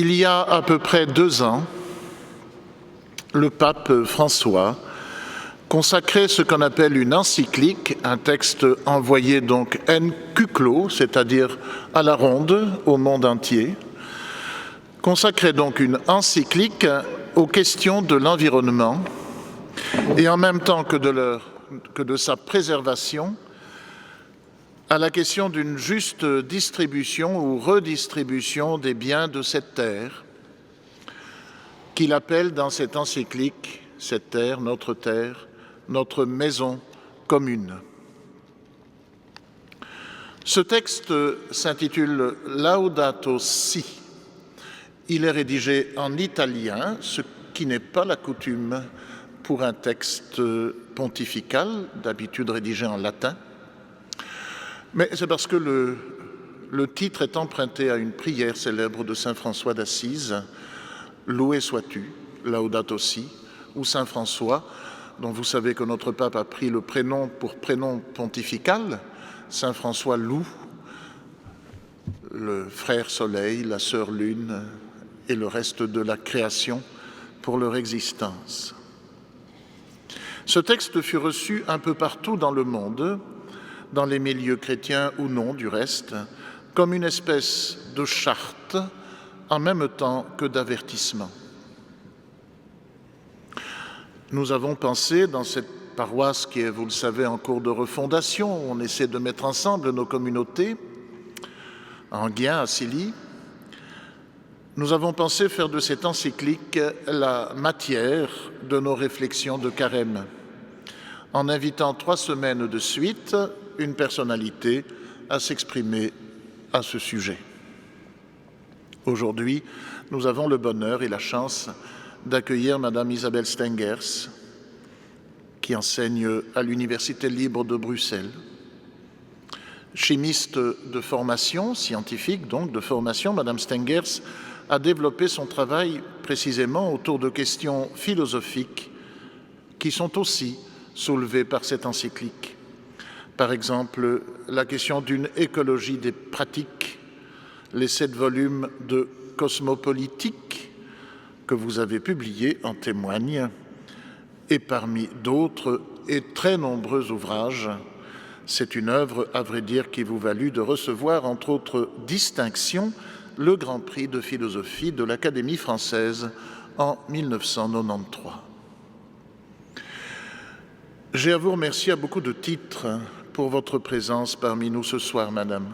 Il y a à peu près 2 ans, le pape François consacrait ce qu'on appelle une encyclique, un texte envoyé donc encyclo, c'est-à-dire à la ronde, au monde entier, consacrait donc une encyclique aux questions de l'environnement et en même temps que de sa préservation, à la question d'une juste distribution ou redistribution des biens de cette terre, qu'il appelle dans cette encyclique, cette terre, notre maison commune. Ce texte s'intitule Laudato Si. Il est rédigé en italien, ce qui n'est pas la coutume pour un texte pontifical, d'habitude rédigé en latin. Mais c'est parce que le titre est emprunté à une prière célèbre de saint François d'Assise, Loué sois-tu, Laudato Si, ou saint François, dont vous savez que notre pape a pris le prénom pour prénom pontifical, saint François loue le frère soleil, la sœur lune et le reste de la création pour leur existence. Ce texte fut reçu un peu partout dans le monde, dans les milieux chrétiens ou non du reste, comme une espèce de charte en même temps que d'avertissement. Nous avons pensé dans cette paroisse qui est, vous le savez, en cours de refondation, on essaie de mettre ensemble nos communautés, en Guiens, à Silly, nous avons pensé faire de cette encyclique la matière de nos réflexions de carême, en invitant 3 semaines de suite une personnalité à s'exprimer à ce sujet. Aujourd'hui, nous avons le bonheur et la chance d'accueillir Madame Isabelle Stengers, qui enseigne à l'Université libre de Bruxelles. Chimiste de formation, scientifique donc de formation, Madame Stengers a développé son travail précisément autour de questions philosophiques qui sont aussi soulevées par cette encyclique. Par exemple, la question d'une écologie des pratiques, les 7 volumes de Cosmopolitique que vous avez publiés en témoignent, et parmi d'autres et très nombreux ouvrages. C'est une œuvre, à vrai dire, qui vous valut de recevoir, entre autres distinctions, le Grand Prix de philosophie de l'Académie française en 1993. J'ai à vous remercier à beaucoup de titres pour votre présence parmi nous ce soir, Madame.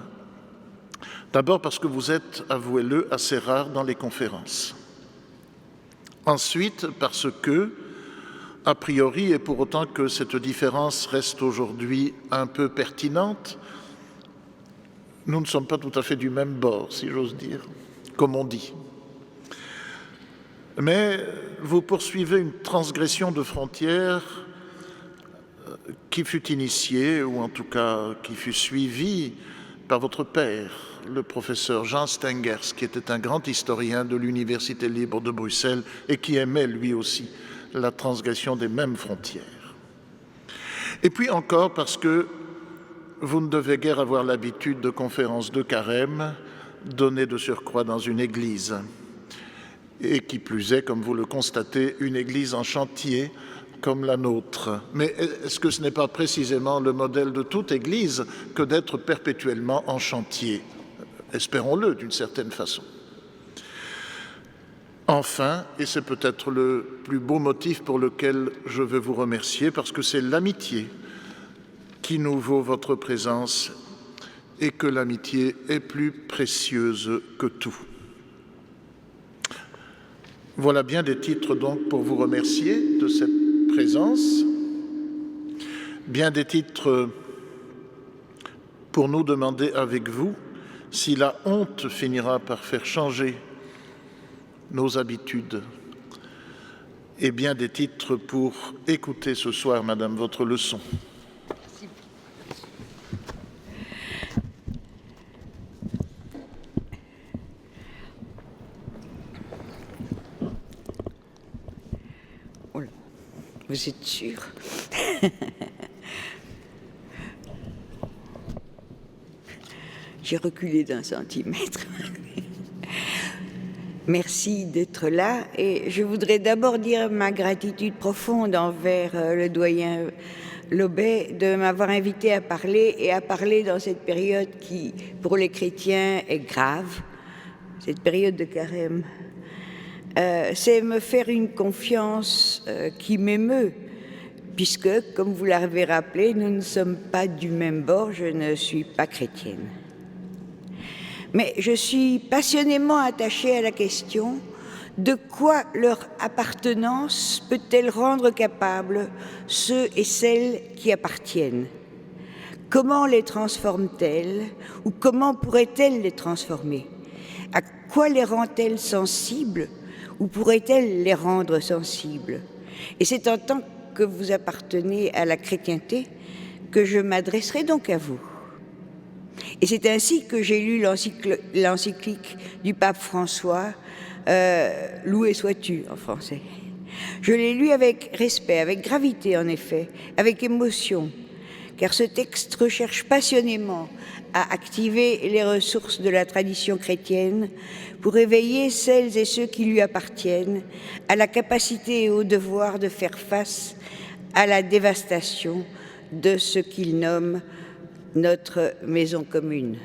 D'abord parce que vous êtes, avouez-le, assez rare dans les conférences. Ensuite parce que, a priori, et pour autant que cette différence reste aujourd'hui un peu pertinente, nous ne sommes pas tout à fait du même bord, si j'ose dire, comme on dit. Mais vous poursuivez une transgression de frontières qui fut initiée, ou en tout cas qui fut suivie par votre père, le professeur Jean Stengers, qui était un grand historien de l'Université libre de Bruxelles et qui aimait lui aussi la transgression des mêmes frontières. Et puis encore parce que vous ne devez guère avoir l'habitude de conférences de carême données de surcroît dans une église. Et qui plus est, comme vous le constatez, une église en chantier comme la nôtre. Mais est-ce que ce n'est pas précisément le modèle de toute église que d'être perpétuellement en chantier? Espérons-le d'une certaine façon. Enfin, et c'est peut-être le plus beau motif pour lequel je veux vous remercier, parce que c'est l'amitié qui nous vaut votre présence et que l'amitié est plus précieuse que tout. Voilà bien des titres donc pour vous remercier de cette présence, bien des titres pour nous demander avec vous si la honte finira par faire changer nos habitudes, et bien des titres pour écouter ce soir, Madame, votre leçon. Vous êtes sûr? J'ai reculé d'1 centimètre. Merci d'être là et je voudrais d'abord dire ma gratitude profonde envers le doyen Lobet de m'avoir invité à parler et à parler dans cette période qui, pour les chrétiens, est grave, cette période de carême. C'est me faire une confiance qui m'émeut, puisque, comme vous l'avez rappelé, nous ne sommes pas du même bord, je ne suis pas chrétienne. Mais je suis passionnément attachée à la question de quoi leur appartenance peut-elle rendre capables ceux et celles qui appartiennent? Comment les transforme-t-elle ou comment pourrait-elle les transformer? À quoi les rend-elle sensibles ou pourrait-elle les rendre sensibles? Et c'est en tant que vous appartenez à la chrétienté que je m'adresserai donc à vous. Et c'est ainsi que j'ai lu l'encyclique du pape François, Loué sois-tu en français. Je l'ai lu avec respect, avec gravité en effet, avec émotion, car ce texte recherche passionnément à activer les ressources de la tradition chrétienne pour éveiller celles et ceux qui lui appartiennent à la capacité et au devoir de faire face à la dévastation de ce qu'il nomme notre maison commune.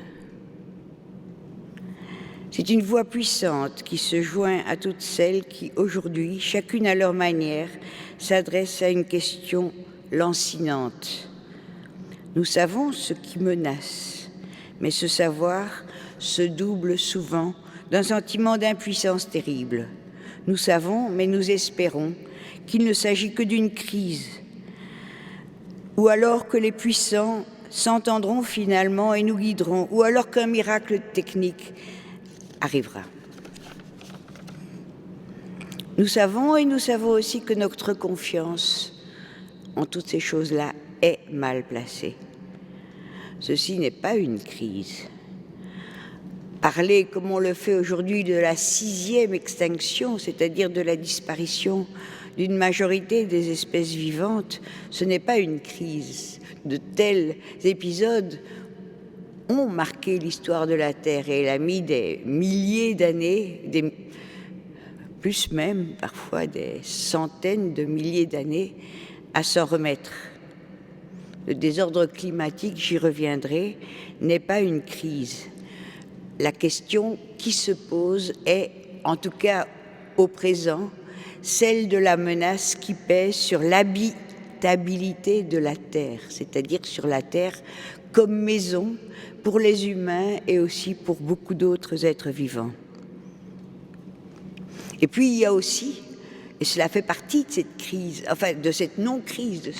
C'est une voix puissante qui se joint à toutes celles qui, aujourd'hui, chacune à leur manière, s'adressent à une question lancinante. Nous savons ce qui menace, mais ce savoir se double souvent d'un sentiment d'impuissance terrible. Nous savons, mais nous espérons qu'il ne s'agit que d'une crise, ou alors que les puissants s'entendront finalement et nous guideront, ou alors qu'un miracle technique arrivera. Nous savons et nous savons aussi que notre confiance en toutes ces choses-là est mal placée. Ceci n'est pas une crise. Parler, comme on le fait aujourd'hui, de la 6e extinction, c'est-à-dire de la disparition d'une majorité des espèces vivantes, ce n'est pas une crise. De tels épisodes ont marqué l'histoire de la Terre et elle a mis des milliers d'années, plus même parfois des centaines de milliers d'années à s'en remettre. Le désordre climatique, j'y reviendrai, n'est pas une crise. La question qui se pose est, en tout cas au présent, celle de la menace qui pèse sur l'habitabilité de la Terre, c'est-à-dire sur la Terre comme maison pour les humains et aussi pour beaucoup d'autres êtres vivants. Et puis il y a aussi, et cela fait partie de cette crise, enfin de cette non-crise,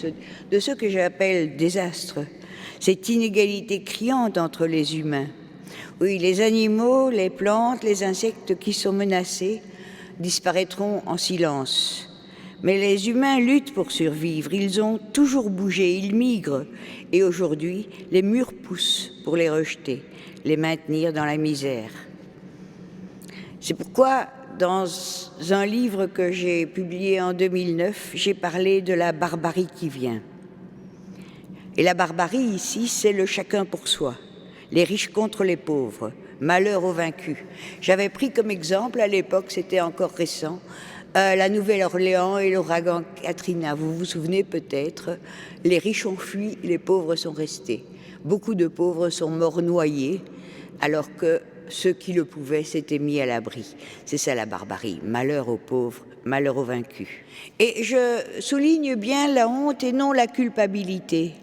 de ce que j'appelle désastre, cette inégalité criante entre les humains. Oui, les animaux, les plantes, les insectes qui sont menacés disparaîtront en silence. Mais les humains luttent pour survivre, ils ont toujours bougé, ils migrent. Et aujourd'hui, les murs poussent pour les rejeter, les maintenir dans la misère. C'est pourquoi, dans un livre que j'ai publié en 2009, j'ai parlé de la barbarie qui vient. Et la barbarie ici, c'est le chacun pour soi, les riches contre les pauvres, malheur aux vaincus. J'avais pris comme exemple, à l'époque, c'était encore récent, la Nouvelle-Orléans et l'ouragan Katrina. Vous vous souvenez peut-être, les riches ont fui, les pauvres sont restés. Beaucoup de pauvres sont morts noyés, alors que ceux qui le pouvaient s'étaient mis à l'abri. C'est ça la barbarie, malheur aux pauvres, malheur aux vaincus. Et je souligne bien la honte et non la culpabilité.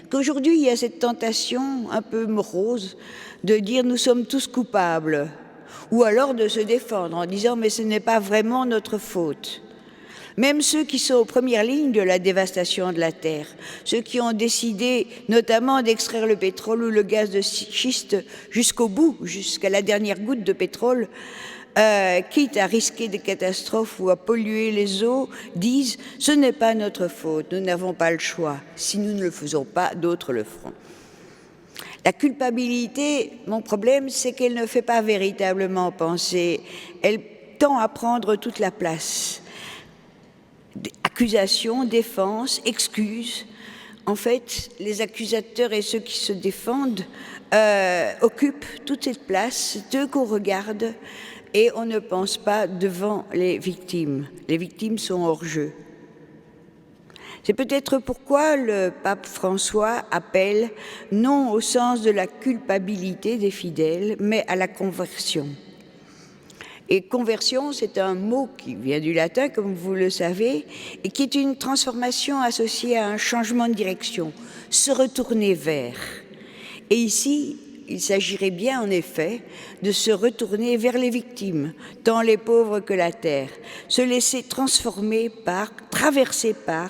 Qu'aujourd'hui, il y a cette tentation un peu morose de dire « nous sommes tous coupables », ou alors de se défendre en disant « mais ce n'est pas vraiment notre faute ». Même ceux qui sont aux premières lignes de la dévastation de la Terre, ceux qui ont décidé notamment d'extraire le pétrole ou le gaz de schiste jusqu'au bout, jusqu'à la dernière goutte de pétrole, quitte à risquer des catastrophes ou à polluer les eaux, disent « ce n'est pas notre faute, nous n'avons pas le choix, si nous ne le faisons pas, d'autres le feront ». La culpabilité, mon problème, c'est qu'elle ne fait pas véritablement penser, elle tend à prendre toute la place. Accusations, défenses, excuses, En fait, les accusateurs et ceux qui se défendent occupent toute cette place, c'est eux qu'on regarde, et on ne pense pas devant les victimes. Les victimes sont hors jeu. C'est peut-être pourquoi le pape François appelle non au sens de la culpabilité des fidèles, mais à la conversion. Et conversion, c'est un mot qui vient du latin, comme vous le savez, et qui est une transformation associée à un changement de direction, se retourner vers. Et ici, il s'agirait bien, en effet, de se retourner vers les victimes, tant les pauvres que la terre, se laisser transformer par, traverser par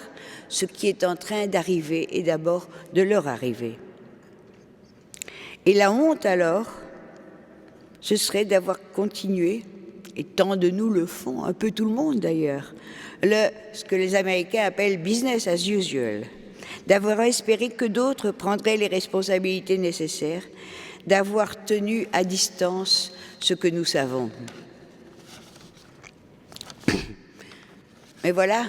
ce qui est en train d'arriver et d'abord de leur arriver. Et la honte, alors, ce serait d'avoir continué, et tant de nous le font, un peu tout le monde d'ailleurs, ce que les Américains appellent « business as usual », d'avoir espéré que d'autres prendraient les responsabilités nécessaires, d'avoir tenu à distance ce que nous savons. Mais voilà,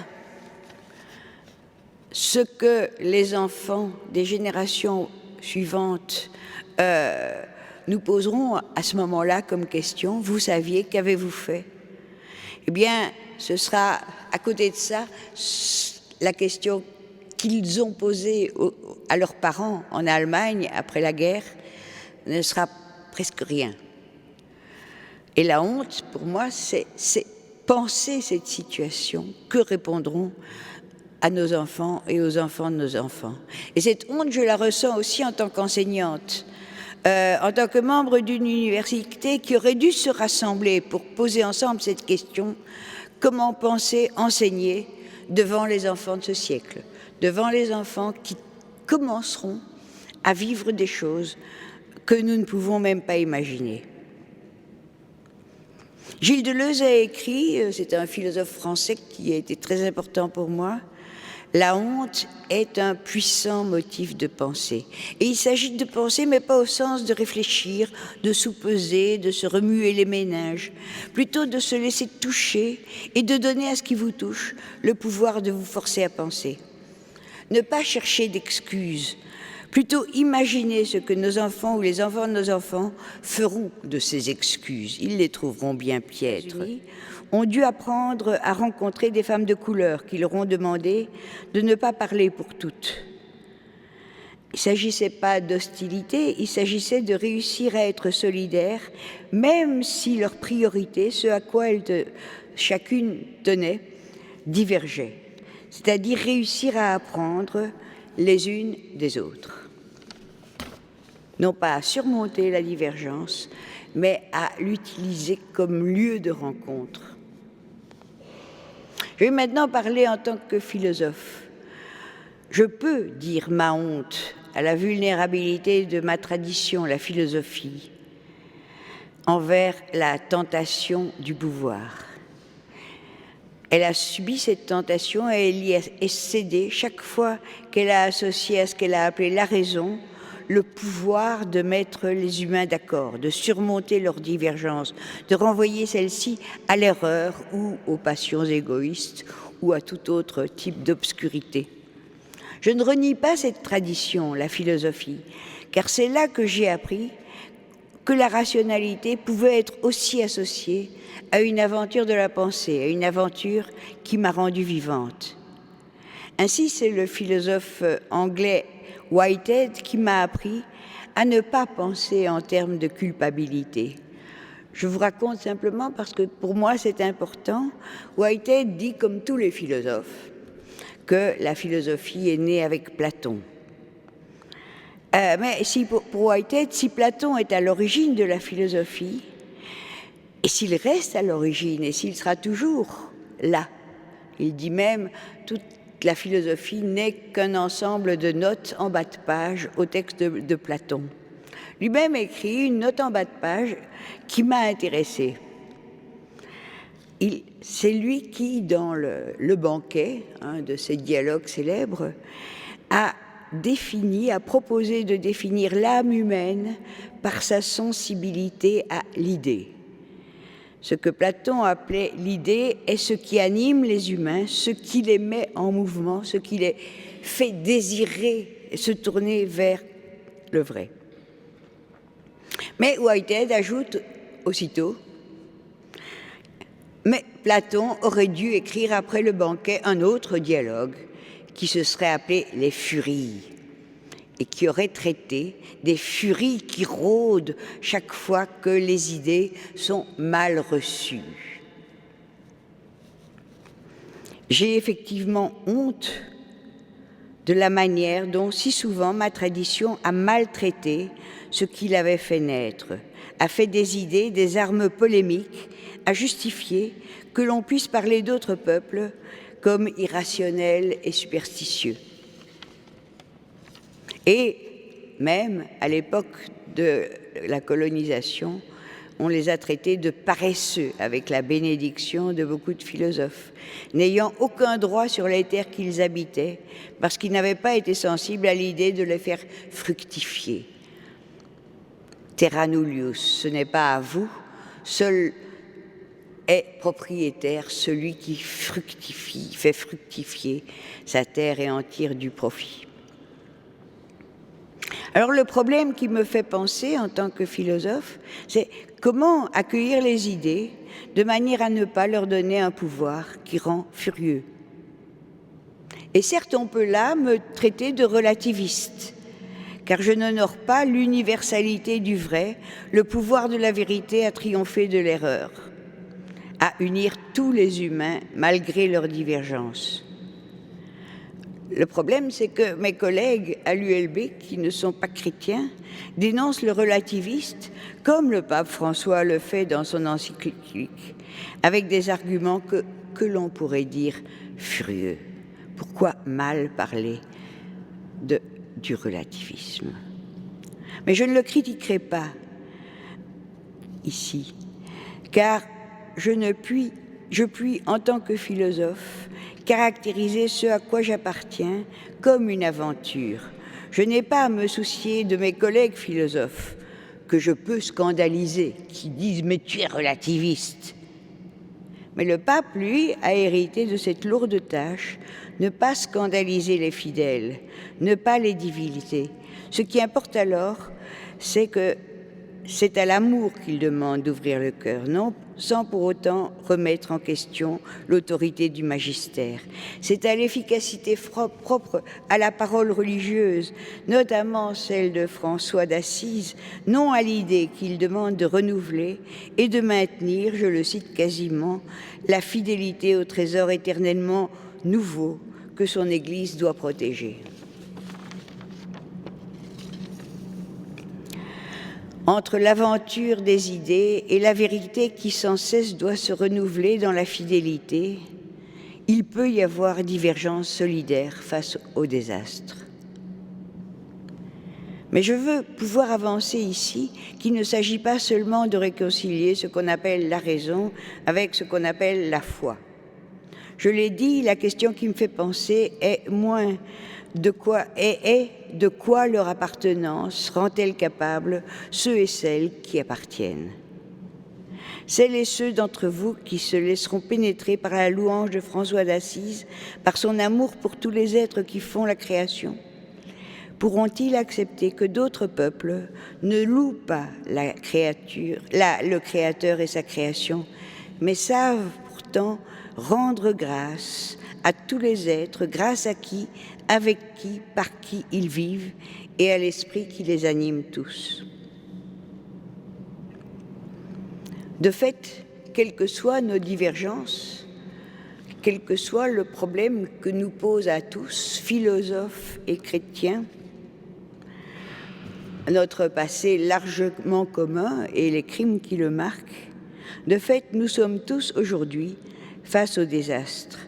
ce que les enfants des générations suivantes nous poseront à ce moment-là comme question. Vous saviez, qu'avez-vous fait? Eh bien, ce sera, à côté de ça, la question qu'ils ont posée à leurs parents en Allemagne après la guerre ne sera presque rien. Et la honte, pour moi, c'est penser cette situation. Que répondront à nos enfants et aux enfants de nos enfants? Et cette honte, je la ressens aussi en tant qu'enseignante. En tant que membre d'une université qui aurait dû se rassembler pour poser ensemble cette question, comment penser enseigner devant les enfants de ce siècle, devant les enfants qui commenceront à vivre des choses que nous ne pouvons même pas imaginer. Gilles Deleuze a écrit, c'est un philosophe français qui a été très important pour moi, la honte est un puissant motif de pensée. Et il s'agit de penser, mais pas au sens de réfléchir, de soupeser, de se remuer les méninges, plutôt de se laisser toucher et de donner à ce qui vous touche le pouvoir de vous forcer à penser. Ne pas chercher d'excuses, plutôt imaginer ce que nos enfants ou les enfants de nos enfants feront de ces excuses. Ils les trouveront bien piètres. Ont dû apprendre à rencontrer des femmes de couleur qui leur ont demandé de ne pas parler pour toutes. Il ne s'agissait pas d'hostilité, il s'agissait de réussir à être solidaires, même si leurs priorités, ce à quoi chacune tenait, divergeaient. C'est-à-dire réussir à apprendre les unes des autres. Non pas à surmonter la divergence, mais à l'utiliser comme lieu de rencontre. Je vais maintenant parler en tant que philosophe. Je peux dire ma honte à la vulnérabilité de ma tradition, la philosophie, envers la tentation du pouvoir. Elle a subi cette tentation et elle y a cédé chaque fois qu'elle a associé à ce qu'elle a appelé la raison le pouvoir de mettre les humains d'accord, de surmonter leurs divergences, de renvoyer celles-ci à l'erreur ou aux passions égoïstes ou à tout autre type d'obscurité. Je ne renie pas cette tradition, la philosophie, car c'est là que j'ai appris que la rationalité pouvait être aussi associée à une aventure de la pensée, à une aventure qui m'a rendue vivante. Ainsi, c'est le philosophe anglais Whitehead qui m'a appris à ne pas penser en termes de culpabilité. Je vous raconte simplement parce que pour moi c'est important. Whitehead dit, comme tous les philosophes, que la philosophie est née avec Platon. Mais pour Whitehead, si Platon est à l'origine de la philosophie, et s'il reste à l'origine, et s'il sera toujours là, il dit même toute la philosophie n'est qu'un ensemble de notes en bas de page au texte de Platon. Lui-même écrit une note en bas de page qui m'a intéressée. C'est lui qui, dans le banquet, de ces dialogues célèbres, a proposé de définir l'âme humaine par sa sensibilité à l'idée. Ce que Platon appelait l'idée est ce qui anime les humains, ce qui les met en mouvement, ce qui les fait désirer et se tourner vers le vrai. Mais Whitehead ajoute aussitôt: mais Platon aurait dû écrire après le banquet un autre dialogue qui se serait appelé les Furies et qui aurait traité des furies qui rôdent chaque fois que les idées sont mal reçues. J'ai effectivement honte de la manière dont si souvent ma tradition a maltraité ce qu'il avait fait naître, a fait des idées, des armes polémiques, a justifié que l'on puisse parler d'autres peuples comme irrationnels et superstitieux. Et même à l'époque de la colonisation, on les a traités de paresseux avec la bénédiction de beaucoup de philosophes, n'ayant aucun droit sur les terres qu'ils habitaient parce qu'ils n'avaient pas été sensibles à l'idée de les faire fructifier. Terra nullius, ce n'est pas à vous, seul est propriétaire celui qui fructifie, fait fructifier sa terre et en tire du profit. Alors le problème qui me fait penser en tant que philosophe, c'est comment accueillir les idées de manière à ne pas leur donner un pouvoir qui rend furieux. Et certes, on peut là me traiter de relativiste, car je n'honore pas l'universalité du vrai, le pouvoir de la vérité à triompher de l'erreur, à unir tous les humains malgré leurs divergences. Le problème, c'est que mes collègues à l'ULB, qui ne sont pas chrétiens, dénoncent le relativiste, comme le pape François le fait dans son encyclique, avec des arguments que l'on pourrait dire furieux. Pourquoi mal parler du relativisme? Mais je ne le critiquerai pas ici, car je puis, en tant que philosophe, caractériser ce à quoi j'appartiens comme une aventure. Je n'ai pas à me soucier de mes collègues philosophes, que je peux scandaliser, qui disent « mais tu es relativiste ». Mais le pape, lui, a hérité de cette lourde tâche, ne pas scandaliser les fidèles, ne pas les diviser. Ce qui importe alors, c'est que c'est à l'amour qu'il demande d'ouvrir le cœur, non sans pour autant remettre en question l'autorité du magistère. C'est à l'efficacité propre à la parole religieuse, notamment celle de François d'Assise, non à l'idée qu'il demande de renouveler et de maintenir, je le cite quasiment, la fidélité au trésor éternellement nouveau que son Église doit protéger. Entre l'aventure des idées et la vérité qui sans cesse doit se renouveler dans la fidélité, il peut y avoir divergence solidaire face au désastre. Mais je veux pouvoir avancer ici qu'il ne s'agit pas seulement de réconcilier ce qu'on appelle la raison avec ce qu'on appelle la foi. Je l'ai dit, la question qui me fait penser est moins de quoi leur appartenance rend-elle capable ceux et celles qui appartiennent. Celles et ceux d'entre vous qui se laisseront pénétrer par la louange de François d'Assise, par son amour pour tous les êtres qui font la création, pourront-ils accepter que d'autres peuples ne louent pas le Créateur et sa création, mais savent pourtant rendre grâce à tous les êtres, grâce à qui, avec qui, par qui ils vivent, et à l'esprit qui les anime tous. De fait, quelles que soient nos divergences, quel que soit le problème que nous pose à tous, philosophes et chrétiens, notre passé largement commun et les crimes qui le marquent, de fait, nous sommes tous aujourd'hui face au désastre.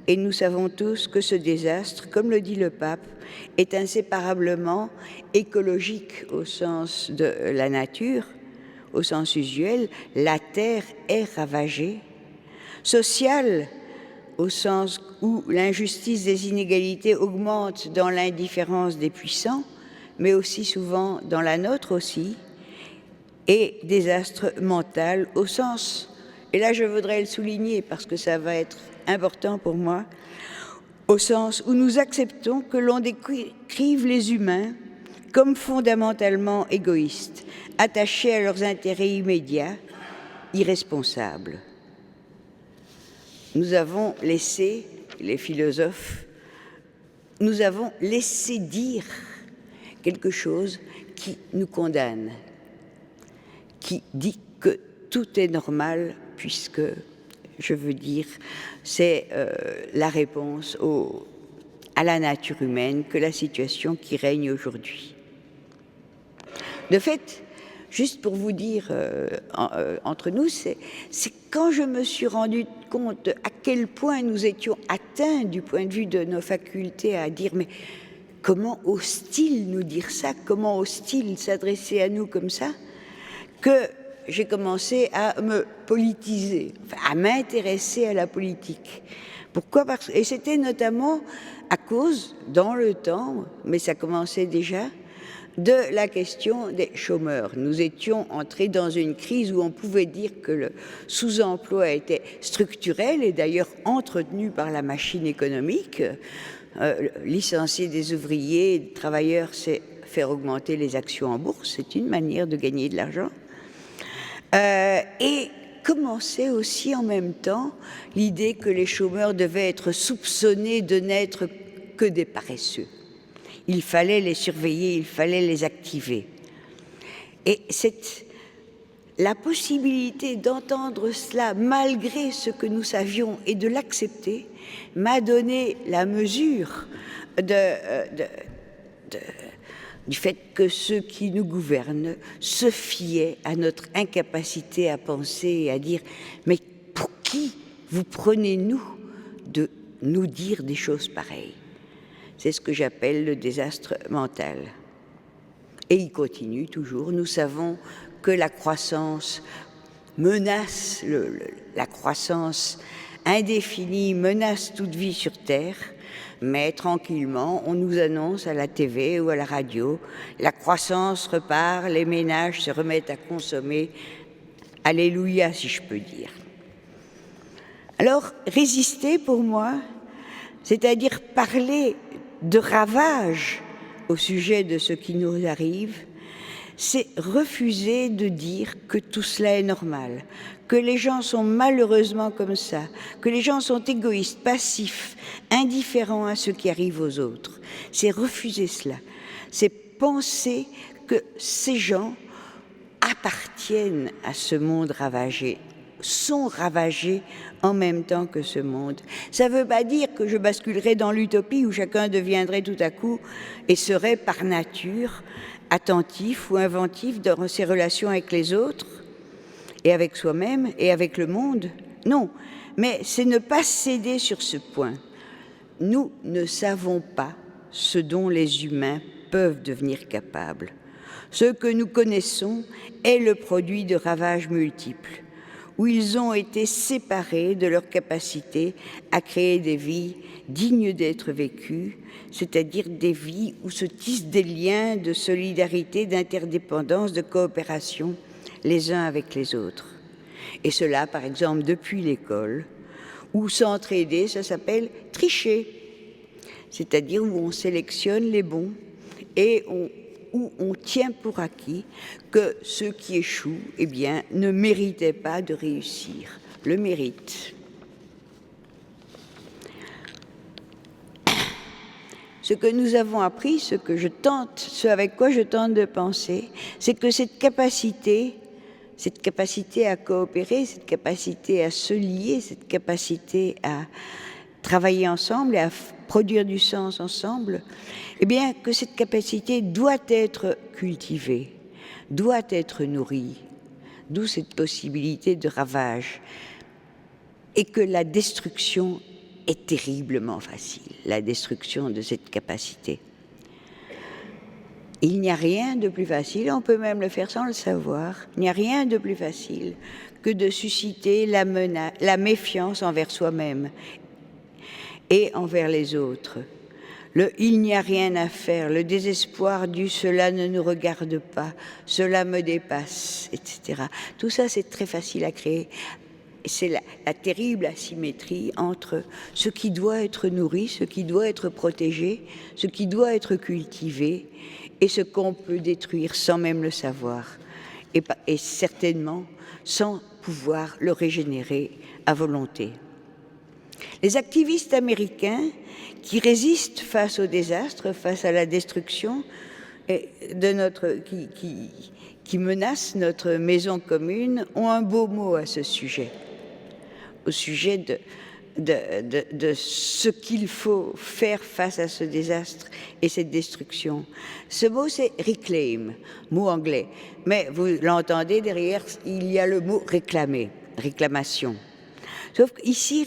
Et nous savons tous que ce désastre, comme le dit le pape, est inséparablement écologique au sens de la nature, au sens usuel, la terre est ravagée, social au sens où l'injustice des inégalités augmente dans l'indifférence des puissants, mais aussi souvent dans la nôtre aussi, et désastre mental au sens et là je voudrais le souligner parce que ça va être important pour moi, au sens où nous acceptons que l'on décrive les humains comme fondamentalement égoïstes, attachés à leurs intérêts immédiats, irresponsables. Nous avons laissé, les philosophes, nous avons laissé dire quelque chose qui nous condamne, qui dit que tout est normal puisque, je veux dire, c'est la réponse à la nature humaine que la situation qui règne aujourd'hui. De fait, juste pour vous dire entre nous, c'est quand je me suis rendu compte à quel point nous étions atteints du point de vue de nos facultés à dire mais comment ose-t-il nous dire ça, comment ose-t-il s'adresser à nous comme ça, que j'ai commencé à me politiser, enfin, à m'intéresser à la politique. Pourquoi ? Et c'était notamment à cause, dans le temps, mais ça commençait déjà, de la question des chômeurs. Nous étions entrés dans une crise où on pouvait dire que le sous-emploi était structurel et d'ailleurs entretenu par la machine économique. Licencier des ouvriers, des travailleurs, c'est faire augmenter les actions en bourse, c'est une manière de gagner de l'argent. Et commençait aussi en même temps l'idée que les chômeurs devaient être soupçonnés de n'être que des paresseux. Il fallait les surveiller, il fallait les activer. Et la possibilité d'entendre cela malgré ce que nous savions et de l'accepter m'a donné la mesure du fait que ceux qui nous gouvernent se fiaient à notre incapacité à penser et à dire « mais pour qui vous prenez-nous de nous dire des choses pareilles ?» C'est ce que j'appelle le désastre mental. Et il continue toujours. Nous savons que la croissance menace, la croissance indéfinie menace toute vie sur Terre, mais tranquillement, on nous annonce à la TV ou à la radio, la croissance repart, les ménages se remettent à consommer. Alléluia, si je peux dire. Alors, résister pour moi, c'est-à-dire parler de ravage au sujet de ce qui nous arrive, c'est refuser de dire que tout cela est normal, que les gens sont malheureusement comme ça, que les gens sont égoïstes, passifs, indifférents à ce qui arrive aux autres. C'est refuser cela, c'est penser que ces gens appartiennent à ce monde ravagé, sont ravagés en même temps que ce monde. Ça ne veut pas dire que je basculerai dans l'utopie où chacun deviendrait tout à coup et serait par nature attentif ou inventif dans ses relations avec les autres et avec soi-même et avec le monde. Non, mais c'est ne pas céder sur ce point. Nous ne savons pas ce dont les humains peuvent devenir capables. Ce que nous connaissons est le produit de ravages multiples, où ils ont été séparés de leur capacité à créer des vies dignes d'être vécues, c'est-à-dire des vies où se tissent des liens de solidarité, d'interdépendance, de coopération les uns avec les autres. Et cela, par exemple, depuis l'école, où s'entraider, ça s'appelle tricher, c'est-à-dire où on sélectionne les bons et où on tient pour acquis que ceux qui échouent, eh bien, ne méritaient pas de réussir. Le mérite. Ce que nous avons appris, ce avec quoi je tente de penser, c'est que cette capacité à coopérer, cette capacité à se lier, cette capacité à travailler ensemble et à produire du sens ensemble, eh bien, que cette capacité doit être cultivée, doit être nourrie, d'où cette possibilité de ravage, et que la destruction est terriblement facile, la destruction de cette capacité. Il n'y a rien de plus facile, on peut même le faire sans le savoir, il n'y a rien de plus facile que de susciter la méfiance envers soi-même et envers les autres. Il n'y a rien à faire, le désespoir du « cela ne nous regarde pas »,« cela me dépasse », etc. Tout ça, c'est très facile à créer c'est la terrible asymétrie entre ce qui doit être nourri, ce qui doit être protégé, ce qui doit être cultivé, et ce qu'on peut détruire sans même le savoir, et certainement sans pouvoir le régénérer à volonté. Les activistes américains qui résistent face au désastre, face à la destruction qui menace notre maison commune, ont un beau mot à ce sujet, au sujet de ce qu'il faut faire face à ce désastre et cette destruction. Ce mot, c'est reclaim, mot anglais. Mais vous l'entendez derrière, il y a le mot réclamer, réclamation. Sauf qu'ici,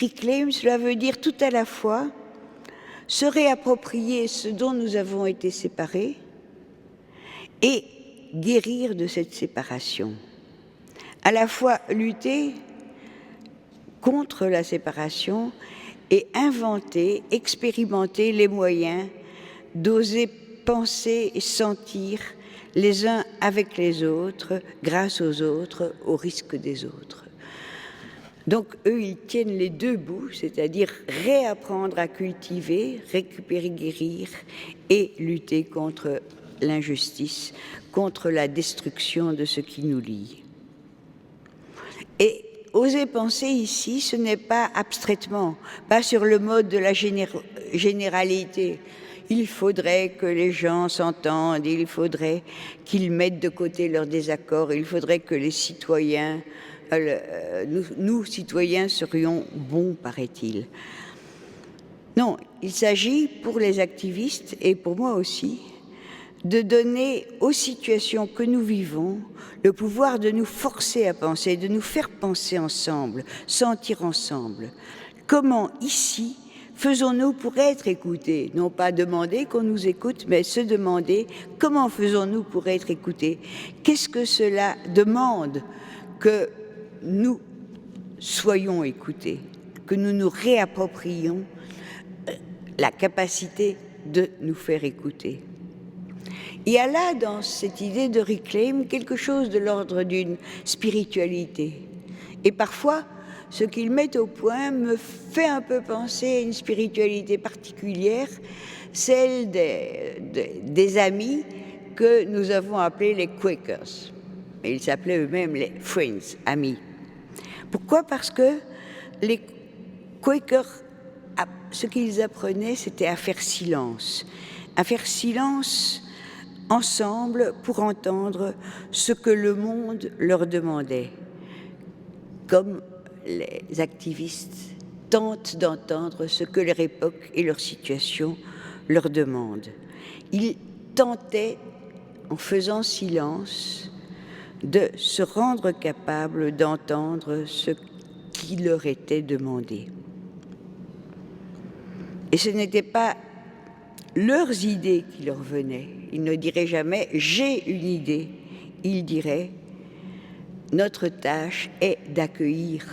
reclaim, cela veut dire tout à la fois se réapproprier ce dont nous avons été séparés et guérir de cette séparation. À la fois lutter contre la séparation et inventer, expérimenter les moyens d'oser penser et sentir les uns avec les autres, grâce aux autres, au risque des autres. Donc eux, ils tiennent les deux bouts, c'est-à-dire réapprendre à cultiver, récupérer, guérir et lutter contre l'injustice, contre la destruction de ce qui nous lie. Et oser penser ici, ce n'est pas abstraitement, pas sur le mode de la généralité. Il faudrait que les gens s'entendent, il faudrait qu'ils mettent de côté leurs désaccords, il faudrait que les citoyens, nous citoyens serions bons, paraît-il. Non, il s'agit pour les activistes et pour moi aussi de donner aux situations que nous vivons le pouvoir de nous forcer à penser, de nous faire penser ensemble, sentir ensemble. Comment ici faisons-nous pour être écoutés? Non pas demander qu'on nous écoute, mais se demander comment faisons-nous pour être écoutés? Qu'est-ce que cela demande que nous soyons écoutés, que nous nous réapproprions la capacité de nous faire écouter? Il y a là, dans cette idée de reclaim, quelque chose de l'ordre d'une spiritualité. Et parfois, ce qu'ils mettent au point me fait un peu penser à une spiritualité particulière, celle des amis que nous avons appelés les Quakers. Et ils s'appelaient eux-mêmes les Friends, amis. Pourquoi? Parce que les Quakers, ce qu'ils apprenaient, c'était à faire silence ensemble pour entendre ce que le monde leur demandait, comme les activistes tentent d'entendre ce que leur époque et leur situation leur demandent. Ils tentaient, en faisant silence, de se rendre capables d'entendre ce qui leur était demandé. Et ce n'était pas leurs idées qui leur venaient. Ils ne diraient jamais « j'ai une idée ». Ils diraient « notre tâche est d'accueillir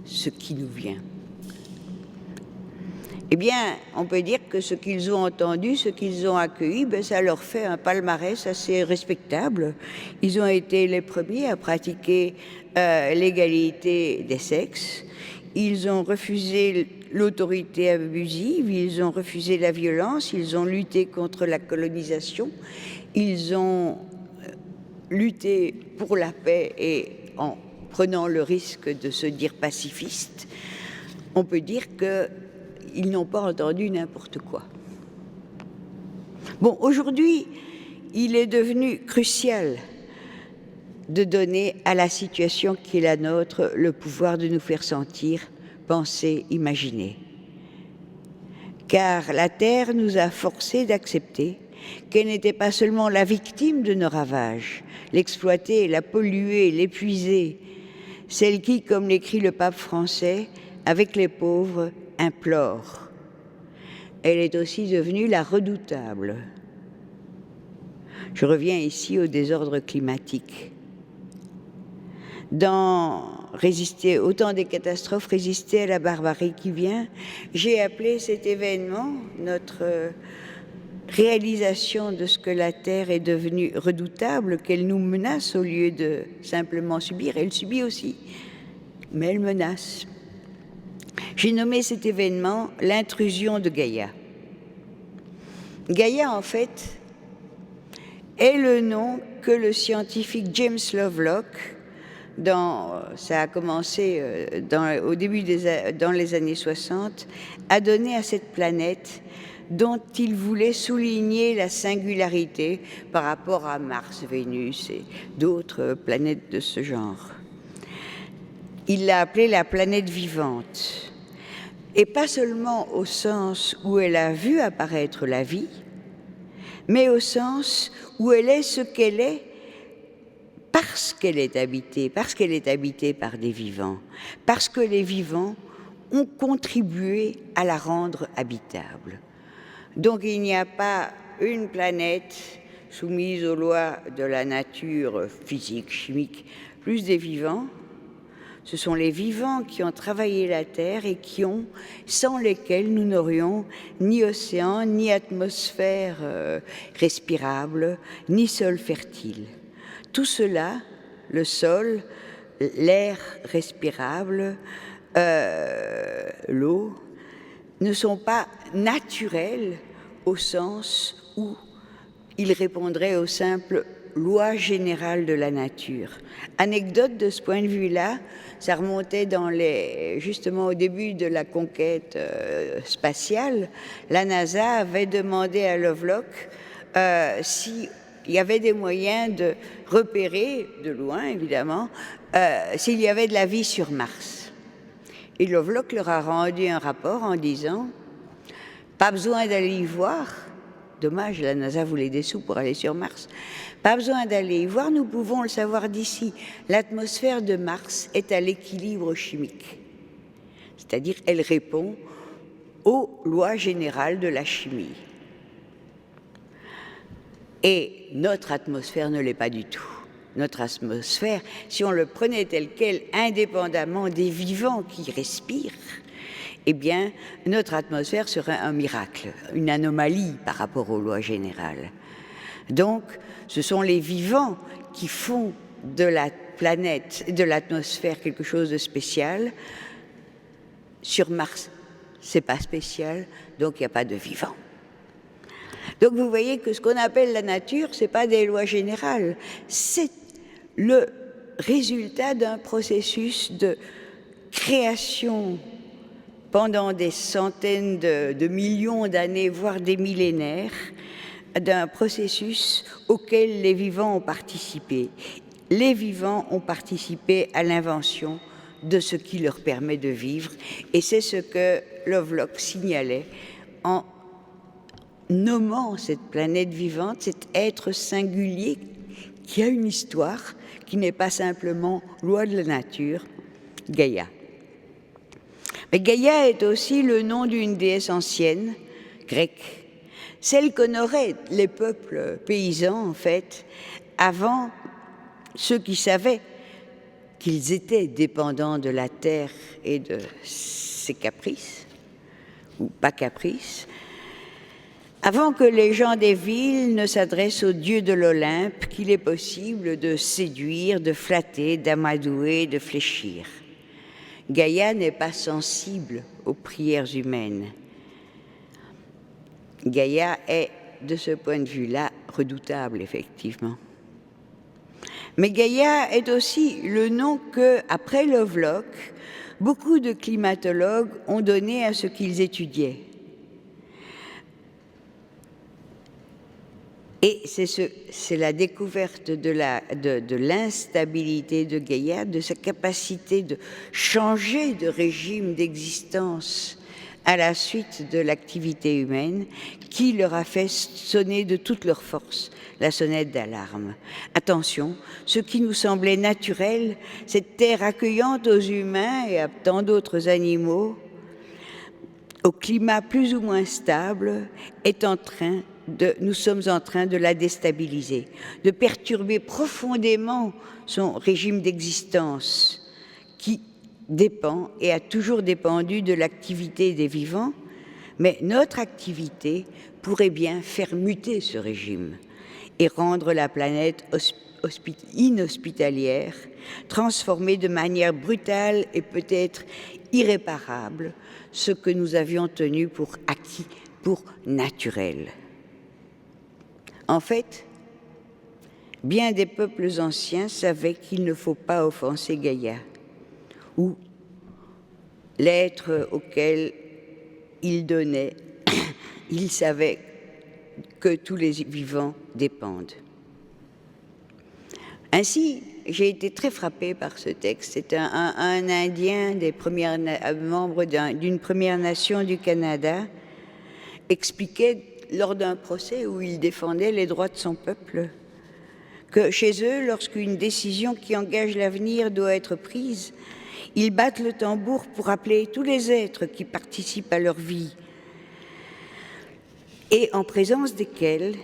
ce qui nous vient ». Eh bien, on peut dire que ce qu'ils ont entendu, ce qu'ils ont accueilli, ça leur fait un palmarès assez respectable. Ils ont été les premiers à pratiquer l'égalité des sexes. Ils ont refusé l'autorité abusive, ils ont refusé la violence, ils ont lutté contre la colonisation, ils ont lutté pour la paix et en prenant le risque de se dire pacifistes, on peut dire qu'ils n'ont pas entendu n'importe quoi. Bon, aujourd'hui, il est devenu crucial de donner à la situation qui est la nôtre le pouvoir de nous faire sentir, penser, imaginer. Car la Terre nous a forcés d'accepter qu'elle n'était pas seulement la victime de nos ravages, l'exploiter, la polluer, l'épuiser, celle qui, comme l'écrit le pape français, avec les pauvres, implore. Elle est aussi devenue la redoutable. Je reviens ici au désordre climatique. Résister au temps des catastrophes, résister à la barbarie qui vient, j'ai appelé cet événement notre réalisation de ce que la Terre est devenue redoutable, qu'elle nous menace au lieu de simplement subir. Elle subit aussi, mais elle menace. J'ai nommé cet événement l'intrusion de Gaïa. Gaïa, en fait, est le nom que le scientifique James Lovelock, ça a commencé dans les années 60, a donné à cette planète dont il voulait souligner la singularité par rapport à Mars, Vénus et d'autres planètes de ce genre. Il l'a appelée la planète vivante. Et pas seulement au sens où elle a vu apparaître la vie, mais au sens où elle est ce qu'elle est parce qu'elle est habitée par des vivants, parce que les vivants ont contribué à la rendre habitable. Donc il n'y a pas une planète soumise aux lois de la nature physique, chimique, plus des vivants. Ce sont les vivants qui ont travaillé la Terre et sans lesquels nous n'aurions ni océan, ni atmosphère respirable, ni sol fertile. Tout cela, le sol, l'air respirable, l'eau, ne sont pas naturels au sens où ils répondraient aux simples lois générales de la nature. Anecdote de ce point de vue-là, ça remontait justement au début de la conquête spatiale. La NASA avait demandé à Lovelock s'il y avait des moyens de repérer, de loin évidemment, s'il y avait de la vie sur Mars. Et Lovelock leur a rendu un rapport en disant « Pas besoin d'aller y voir ». Dommage, la NASA voulait des sous pour aller sur Mars. Pas besoin d'aller y voir, nous pouvons le savoir d'ici. L'atmosphère de Mars est à l'équilibre chimique. C'est-à-dire, elle répond aux lois générales de la chimie. Et notre atmosphère ne l'est pas du tout. Notre atmosphère, si on le prenait tel quel, indépendamment des vivants qui respirent, eh bien, notre atmosphère serait un miracle, une anomalie par rapport aux lois générales. Donc, ce sont les vivants qui font de la planète, de l'atmosphère, quelque chose de spécial. Sur Mars, c'est pas spécial, donc il n'y a pas de vivants. Donc, vous voyez que ce qu'on appelle la nature, c'est pas des lois générales, c'est le résultat d'un processus de création pendant des centaines de millions d'années, voire des millénaires, d'un processus auquel les vivants ont participé. Les vivants ont participé à l'invention de ce qui leur permet de vivre, et c'est ce que Lovelock signalait en nommant cette planète vivante, cet être singulier qui a une histoire, qui n'est pas simplement loi de la nature, Gaïa. Mais Gaïa est aussi le nom d'une déesse ancienne, grecque, celle qu'honoraient les peuples paysans, en fait, avant ceux qui savaient qu'ils étaient dépendants de la terre et de ses caprices, ou pas caprices, avant que les gens des villes ne s'adressent aux dieux de l'Olympe qu'il est possible de séduire, de flatter, d'amadouer, de fléchir. Gaïa n'est pas sensible aux prières humaines. Gaïa est, de ce point de vue-là, redoutable, effectivement. Mais Gaïa est aussi le nom que, après Lovelock, beaucoup de climatologues ont donné à ce qu'ils étudiaient. Et c'est la découverte de l'instabilité de Gaïa, de sa capacité de changer de régime d'existence à la suite de l'activité humaine, qui leur a fait sonner de toute leur force la sonnette d'alarme. Attention, ce qui nous semblait naturel, cette terre accueillante aux humains et à tant d'autres animaux, au climat plus ou moins stable, nous sommes en train de la déstabiliser, de perturber profondément son régime d'existence qui dépend et a toujours dépendu de l'activité des vivants, mais notre activité pourrait bien faire muter ce régime et rendre la planète inhospitalière, transformer de manière brutale et peut-être irréparable ce que nous avions tenu pour acquis, pour naturel. En fait, bien des peuples anciens savaient qu'il ne faut pas offenser Gaïa, ou l'être auquel ils donnaient, ils savaient que tous les vivants dépendent. Ainsi, j'ai été très frappée par ce texte. C'est un Indien, membre d'une Première Nation du Canada, expliquait lors d'un procès où il défendait les droits de son peuple que chez eux, lorsqu'une décision qui engage l'avenir doit être prise, ils battent le tambour pour appeler tous les êtres qui participent à leur vie et en présence desquels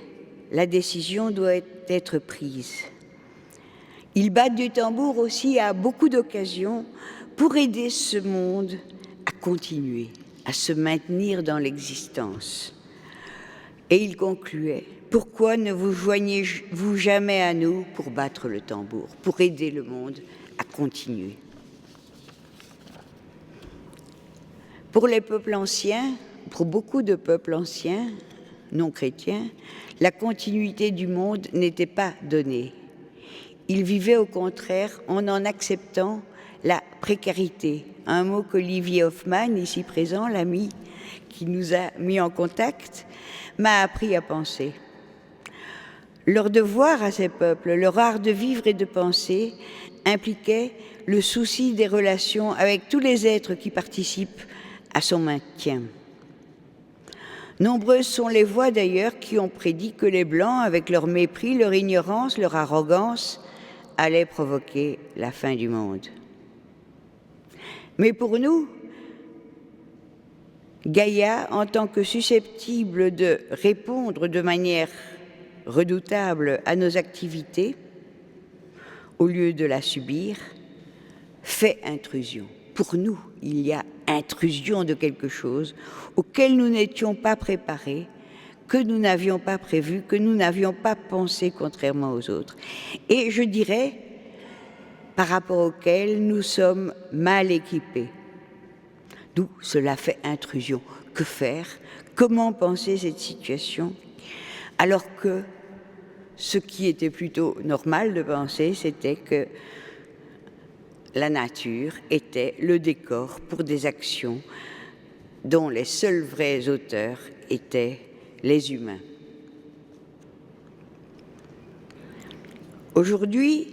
la décision doit être prise. Ils battent du tambour aussi à beaucoup d'occasions pour aider ce monde à continuer, à se maintenir dans l'existence. Et il concluait: pourquoi ne vous joignez-vous jamais à nous pour battre le tambour, pour aider le monde à continuer? Pour les peuples anciens, pour beaucoup de peuples anciens, non chrétiens, la continuité du monde n'était pas donnée. Ils vivaient au contraire en acceptant la précarité, un mot qu'Olivier Hoffmann, ici présent, l'ami qui nous a mis en contact, m'a appris à penser. Leur devoir à ces peuples, leur art de vivre et de penser, impliquait le souci des relations avec tous les êtres qui participent à son maintien. Nombreuses sont les voix d'ailleurs qui ont prédit que les Blancs, avec leur mépris, leur ignorance, leur arrogance, allaient provoquer la fin du monde. Mais pour nous, Gaïa, en tant que susceptible de répondre de manière redoutable à nos activités, au lieu de la subir, fait intrusion. Pour nous, il y a intrusion de quelque chose auquel nous n'étions pas préparés, que nous n'avions pas prévu, que nous n'avions pas pensé contrairement aux autres. Et je dirais, par rapport auquel nous sommes mal équipés. D'où cela fait intrusion. Que faire? Comment penser cette situation? Alors que ce qui était plutôt normal de penser, c'était que la nature était le décor pour des actions dont les seuls vrais auteurs étaient les humains. Aujourd'hui,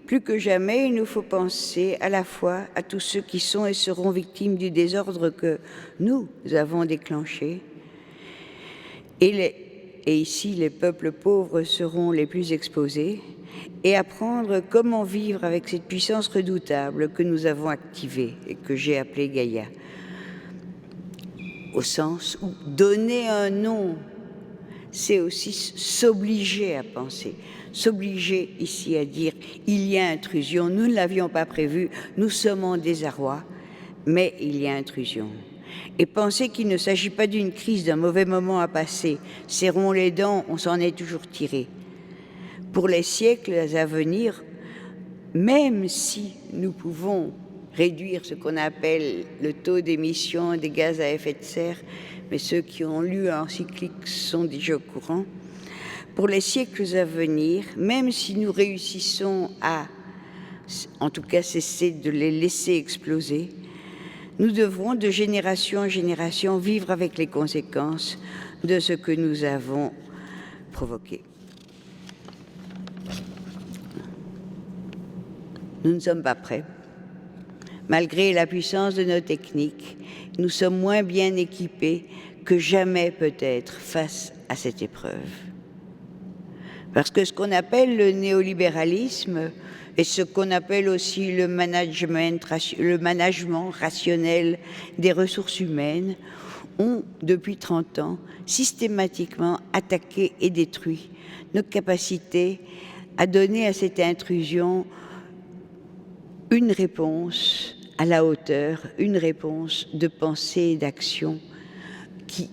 plus que jamais, il nous faut penser à la fois à tous ceux qui sont et seront victimes du désordre que nous avons déclenché. Et ici, les peuples pauvres seront les plus exposés, et apprendre comment vivre avec cette puissance redoutable que nous avons activée et que j'ai appelée Gaïa. Au sens où donner un nom, c'est aussi s'obliger à penser. S'obliger ici à dire « il y a intrusion, nous ne l'avions pas prévu, nous sommes en désarroi, mais il y a intrusion ». Et penser qu'il ne s'agit pas d'une crise, d'un mauvais moment à passer. Serrons les dents, on s'en est toujours tiré. Pour les siècles à venir, même si nous pouvons réduire ce qu'on appelle le taux d'émission des gaz à effet de serre, mais ceux qui ont lu l'encyclique sont déjà au courant, pour les siècles à venir, même si nous réussissons à, en tout cas, cesser de les laisser exploser, nous devrons de génération en génération vivre avec les conséquences de ce que nous avons provoqué. Nous ne sommes pas prêts. Malgré la puissance de nos techniques, nous sommes moins bien équipés que jamais peut-être face à cette épreuve. Parce que ce qu'on appelle le néolibéralisme et ce qu'on appelle aussi le management rationnel des ressources humaines ont, depuis 30 ans, systématiquement attaqué et détruit nos capacités à donner à cette intrusion une réponse à la hauteur, une réponse de pensée et d'action qui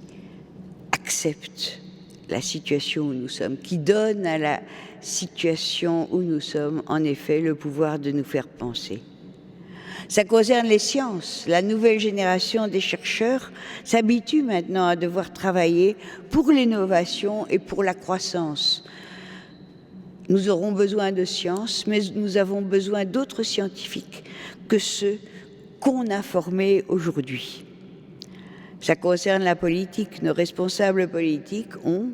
accepte la situation où nous sommes, qui donne à la situation où nous sommes, en effet, le pouvoir de nous faire penser. Ça concerne les sciences. La nouvelle génération des chercheurs s'habitue maintenant à devoir travailler pour l'innovation et pour la croissance. Nous aurons besoin de sciences, mais nous avons besoin d'autres scientifiques que ceux qu'on a formés aujourd'hui. Ça concerne la politique. Nos responsables politiques ont,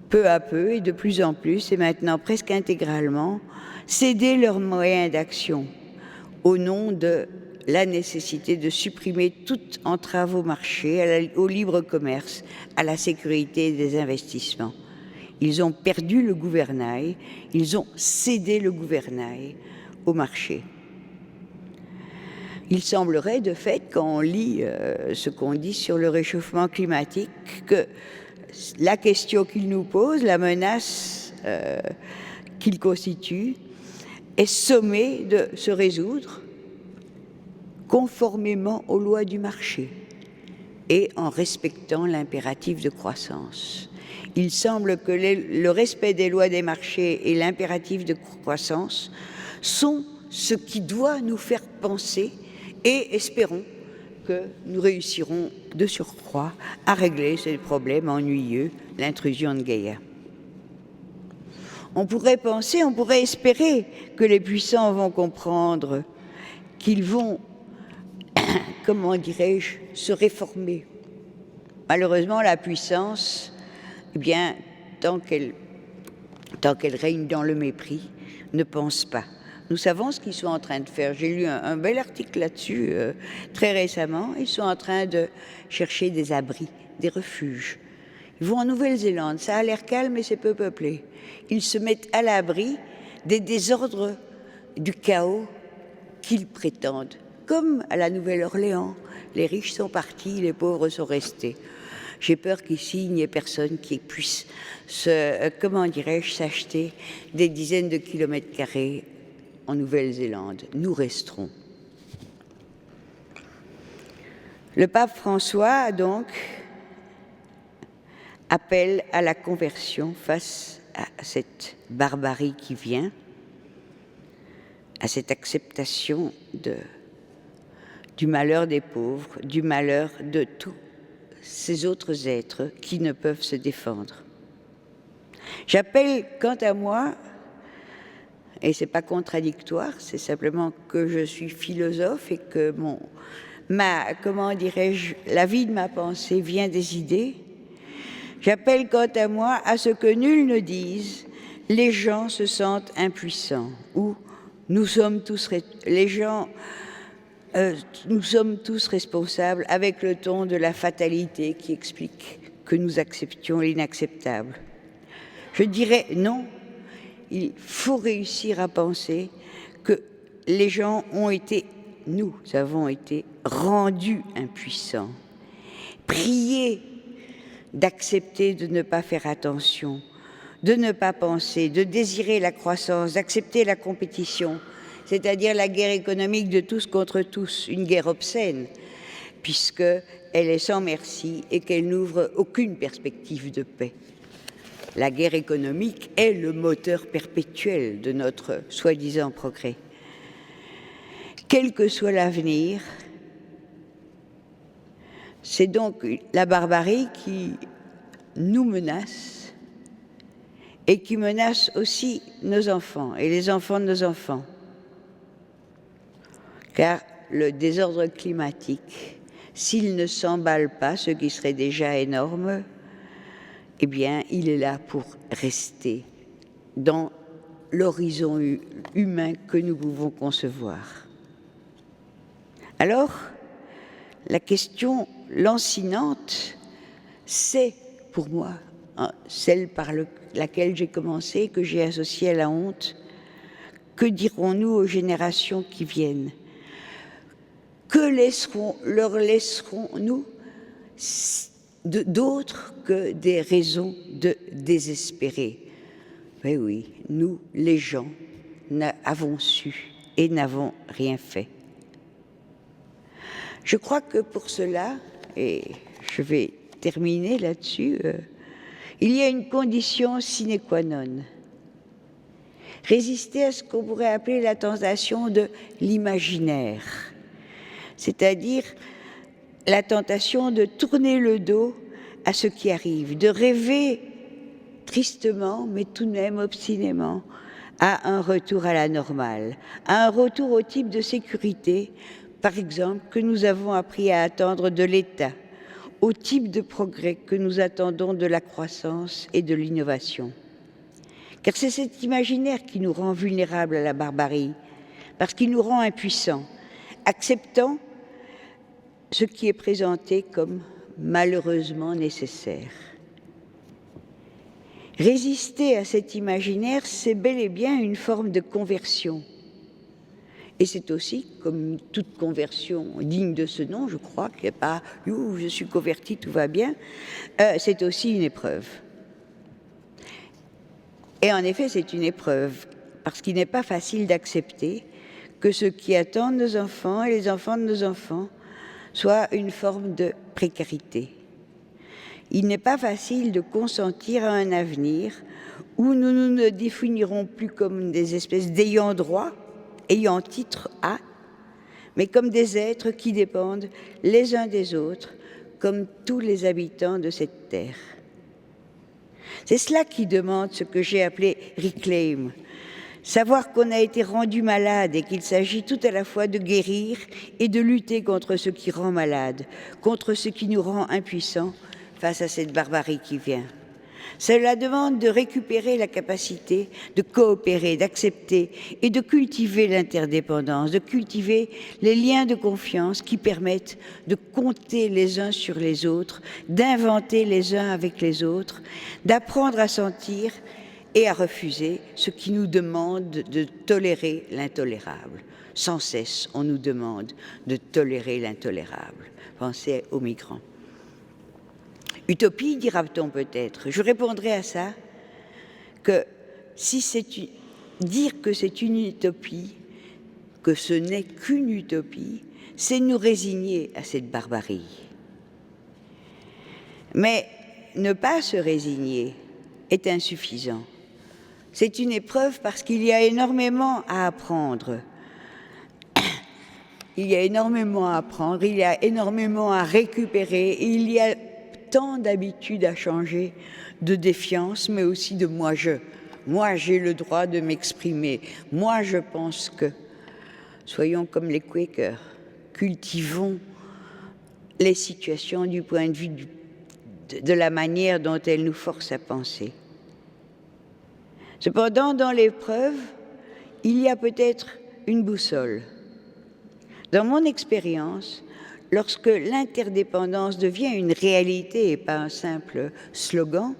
peu à peu et de plus en plus, et maintenant presque intégralement, cédé leurs moyens d'action au nom de la nécessité de supprimer toute entrave au marché, au libre commerce, à la sécurité des investissements. Ils ont perdu le gouvernail, ils ont cédé le gouvernail au marché. Il semblerait, de fait, quand on lit ce qu'on dit sur le réchauffement climatique, que la question qu'il nous pose, la menace qu'il constitue, est sommée de se résoudre conformément aux lois du marché et en respectant l'impératif de croissance. Il semble que le respect des lois des marchés et l'impératif de croissance sont ce qui doit nous faire penser, et espérons que nous réussirons de surcroît à régler ces problèmes ennuyeux, l'intrusion de Gaïa. On pourrait penser, on pourrait espérer que les puissants vont comprendre qu'ils vont, comment dirais-je, se réformer. Malheureusement, la puissance, eh bien, tant qu'elle règne dans le mépris, ne pense pas. Nous savons ce qu'ils sont en train de faire. J'ai lu un bel article là-dessus très récemment. Ils sont en train de chercher des abris, des refuges. Ils vont en Nouvelle-Zélande. Ça a l'air calme et c'est peu peuplé. Ils se mettent à l'abri des désordres, du chaos qu'ils prétendent. Comme à la Nouvelle-Orléans. Les riches sont partis, les pauvres sont restés. J'ai peur qu'ici, il n'y ait personne qui puisse s'acheter des dizaines de kilomètres carrés en Nouvelle-Zélande. Nous resterons. Le pape François, donc, appelle à la conversion face à cette barbarie qui vient, à cette acceptation du malheur des pauvres, du malheur de tous ces autres êtres qui ne peuvent se défendre. J'appelle, quant à moi, et ce n'est pas contradictoire, c'est simplement que je suis philosophe et que la vie de ma pensée vient des idées. J'appelle, quant à moi, à ce que nul ne dise « les gens se sentent impuissants » ou « nous sommes tous responsables » avec le ton de la fatalité qui explique que nous acceptions l'inacceptable. Je dirais non. Il faut réussir à penser que les gens nous avons été rendus impuissants, priés d'accepter de ne pas faire attention, de ne pas penser, de désirer la croissance, d'accepter la compétition, c'est-à-dire la guerre économique de tous contre tous, une guerre obscène, puisqu'elle est sans merci et qu'elle n'ouvre aucune perspective de paix. La guerre économique est le moteur perpétuel de notre soi-disant progrès. Quel que soit l'avenir, c'est donc la barbarie qui nous menace et qui menace aussi nos enfants et les enfants de nos enfants. Car le désordre climatique, s'il ne s'emballe pas, ce qui serait déjà énorme, eh bien, il est là pour rester dans l'horizon humain que nous pouvons concevoir. Alors, la question lancinante, c'est pour moi celle par laquelle j'ai commencé, que j'ai associée à la honte. Que dirons-nous aux générations qui viennent? Que leur laisserons-nous d'autres que des raisons de désespérer? Mais oui, nous, les gens, avons su et n'avons rien fait. Je crois que pour cela, et je vais terminer là-dessus, Il y a une condition sine qua non. Résister à ce qu'on pourrait appeler la tentation de l'imaginaire, c'est-à-dire la tentation de tourner le dos à ce qui arrive, de rêver tristement, mais tout de même obstinément, à un retour à la normale, à un retour au type de sécurité, par exemple, que nous avons appris à attendre de l'État, au type de progrès que nous attendons de la croissance et de l'innovation. Car c'est cet imaginaire qui nous rend vulnérables à la barbarie, parce qu'il nous rend impuissants, acceptant ce qui est présenté comme malheureusement nécessaire. Résister à cet imaginaire, c'est bel et bien une forme de conversion. Et c'est aussi, comme toute conversion digne de ce nom, je crois, qu'il n'y a pas « je suis converti, tout va bien », c'est aussi une épreuve. Et en effet, c'est une épreuve, parce qu'il n'est pas facile d'accepter que ce qui attend nos enfants et les enfants de nos enfants soit une forme de précarité. Il n'est pas facile de consentir à un avenir où nous ne nous définirons plus comme des espèces d'ayants droit, ayant titre à, mais comme des êtres qui dépendent les uns des autres, comme tous les habitants de cette terre. C'est cela qui demande ce que j'ai appelé « reclaim », savoir qu'on a été rendu malade et qu'il s'agit tout à la fois de guérir et de lutter contre ce qui rend malade, contre ce qui nous rend impuissants face à cette barbarie qui vient. Cela demande de récupérer la capacité de coopérer, d'accepter et de cultiver l'interdépendance, de cultiver les liens de confiance qui permettent de compter les uns sur les autres, d'inventer les uns avec les autres, d'apprendre à sentir et à refuser ce qui nous demande de tolérer l'intolérable. Sans cesse, on nous demande de tolérer l'intolérable. Pensez aux migrants. Utopie, dira-t-on peut-être. Je répondrai à ça que si dire que c'est une utopie, que ce n'est qu'une utopie, c'est nous résigner à cette barbarie. Mais ne pas se résigner est insuffisant. C'est une épreuve parce qu'il y a énormément à apprendre. Il y a énormément à apprendre, il y a énormément à récupérer, et il y a tant d'habitudes à changer, de défiance, mais aussi de moi-je. Moi, j'ai le droit de m'exprimer. Moi, je pense que. Soyons comme les Quakers. Cultivons les situations du point de vue de la manière dont elles nous forcent à penser. Cependant, dans l'épreuve, il y a peut-être une boussole. Dans mon expérience, lorsque l'interdépendance devient une réalité et pas un simple slogan,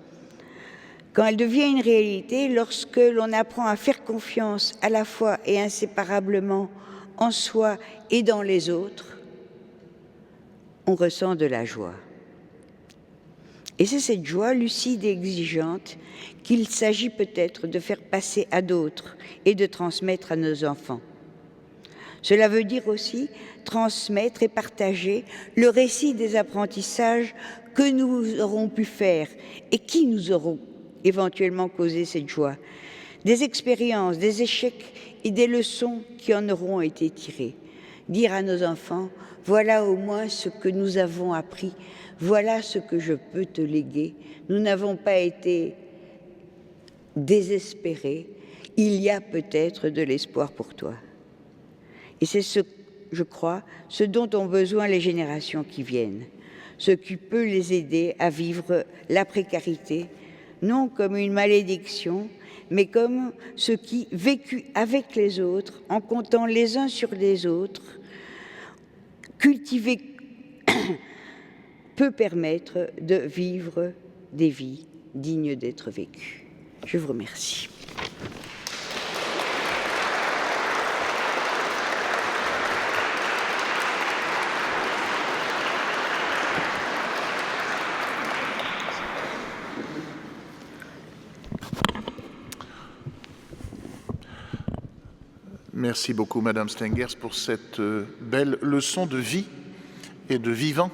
quand elle devient une réalité, lorsque l'on apprend à faire confiance à la fois et inséparablement en soi et dans les autres, on ressent de la joie. Et c'est cette joie lucide et exigeante qu'il s'agit peut-être de faire passer à d'autres et de transmettre à nos enfants. Cela veut dire aussi transmettre et partager le récit des apprentissages que nous aurons pu faire et qui nous auront éventuellement causé cette joie, des expériences, des échecs et des leçons qui en auront été tirées. Dire à nos enfants, voilà au moins ce que nous avons appris, voilà ce que je peux te léguer. Nous n'avons pas été désespérés, il y a peut-être de l'espoir pour toi. Et c'est je crois, ce dont ont besoin les générations qui viennent, ce qui peut les aider à vivre la précarité, non comme une malédiction, mais comme ce qui, vécu avec les autres, en comptant les uns sur les autres, cultiver peut permettre de vivre des vies dignes d'être vécues. Je vous remercie. Merci beaucoup, Madame Stengers, pour cette belle leçon de vie et de vivant.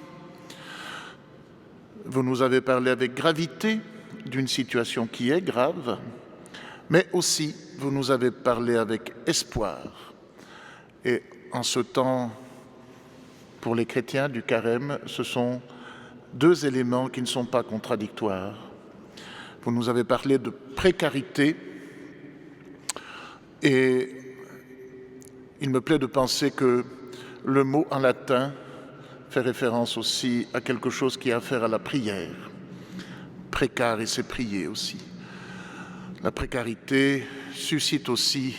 Vous nous avez parlé avec gravité, d'une situation qui est grave, mais aussi vous nous avez parlé avec espoir. Et en ce temps, pour les chrétiens du Carême, ce sont deux éléments qui ne sont pas contradictoires. Vous nous avez parlé de précarité et il me plaît de penser que le mot en latin fait référence aussi à quelque chose qui a affaire à la prière. Précare, et c'est prier aussi. La précarité suscite aussi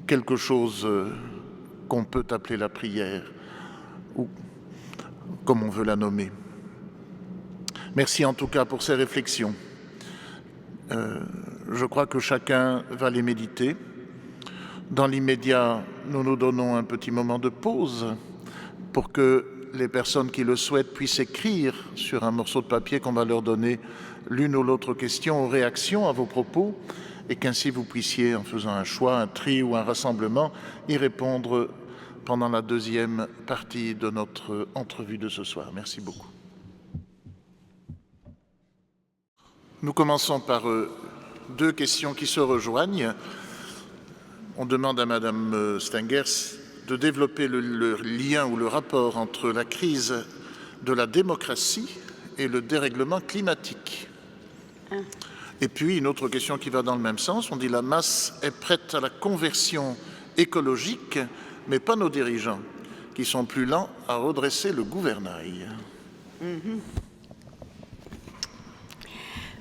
quelque chose qu'on peut appeler la prière, ou comme on veut la nommer. Merci en tout cas pour ces réflexions. Je crois que chacun va les méditer. Dans l'immédiat, nous nous donnons un petit moment de pause pour que les personnes qui le souhaitent puissent écrire sur un morceau de papier qu'on va leur donner l'une ou l'autre question ou réaction à vos propos, et qu'ainsi vous puissiez, en faisant un choix, un tri ou un rassemblement, y répondre pendant la deuxième partie de notre entrevue de ce soir. Merci beaucoup. Nous commençons par deux questions qui se rejoignent. On demande à Madame Stengers de développer le lien ou le rapport entre la crise de la démocratie et le dérèglement climatique. Et puis une autre question qui va dans le même sens, on dit la masse est prête à la conversion écologique, mais pas nos dirigeants, qui sont plus lents à redresser le gouvernail.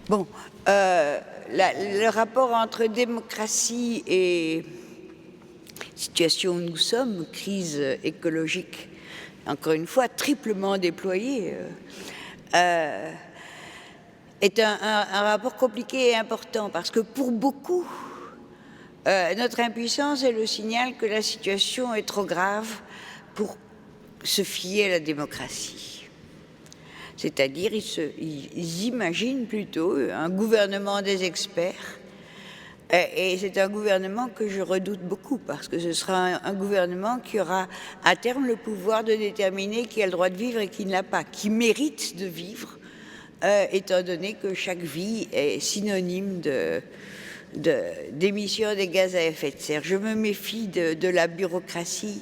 Bon, le rapport entre démocratie et situation où nous sommes, crise écologique, encore une fois, triplement déployée, est un rapport compliqué et important parce que pour beaucoup, notre impuissance est le signal que la situation est trop grave pour se fier à la démocratie. C'est-à-dire, ils imaginent plutôt un gouvernement des experts. Et c'est un gouvernement que je redoute beaucoup, parce que ce sera un gouvernement qui aura à terme le pouvoir de déterminer qui a le droit de vivre et qui ne l'a pas, qui mérite de vivre, étant donné que chaque vie est synonyme d'émission des gaz à effet de serre. Je me méfie de la bureaucratie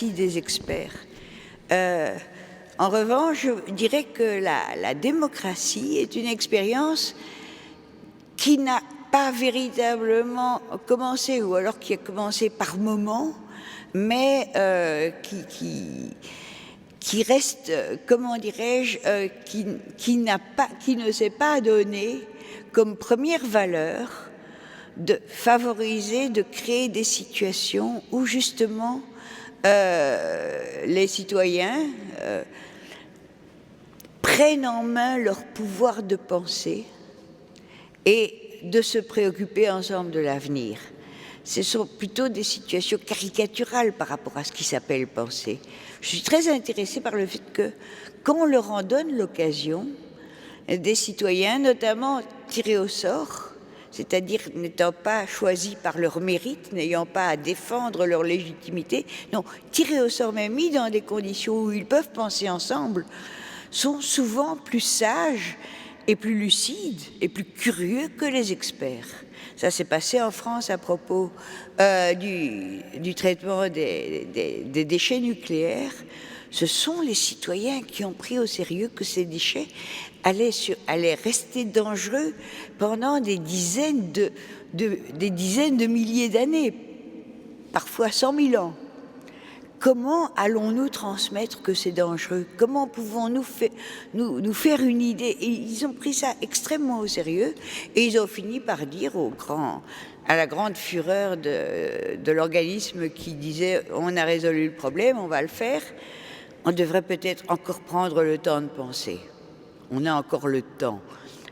des experts. En revanche, je dirais que la démocratie est une expérience qui n'a pas véritablement commencé, ou alors qui a commencé par moments, mais qui reste, comment dirais-je, qui ne s'est pas donné comme première valeur de favoriser, de créer des situations où justement les citoyens prennent en main leur pouvoir de penser et de se préoccuper ensemble de l'avenir. Ce sont plutôt des situations caricaturales par rapport à ce qui s'appelle penser. Je suis très intéressée par le fait que, quand on leur en donne l'occasion, des citoyens, notamment tirés au sort, c'est-à-dire n'étant pas choisis par leur mérite, n'ayant pas à défendre leur légitimité, non, tirés au sort même, mis dans des conditions où ils peuvent penser ensemble, sont souvent plus sages et plus lucides et plus curieux que les experts. Ça s'est passé en France à propos du traitement des déchets nucléaires. Ce sont les citoyens qui ont pris au sérieux que ces déchets allaient rester dangereux pendant des dizaines de milliers d'années, parfois 100 000 ans. Comment allons-nous transmettre que c'est dangereux? Comment pouvons-nous nous faire une idée? Et ils ont pris ça extrêmement au sérieux et ils ont fini par dire à la grande fureur de l'organisme qui disait « on a résolu le problème, on va le faire », on devrait peut-être encore prendre le temps de penser. On a encore le temps,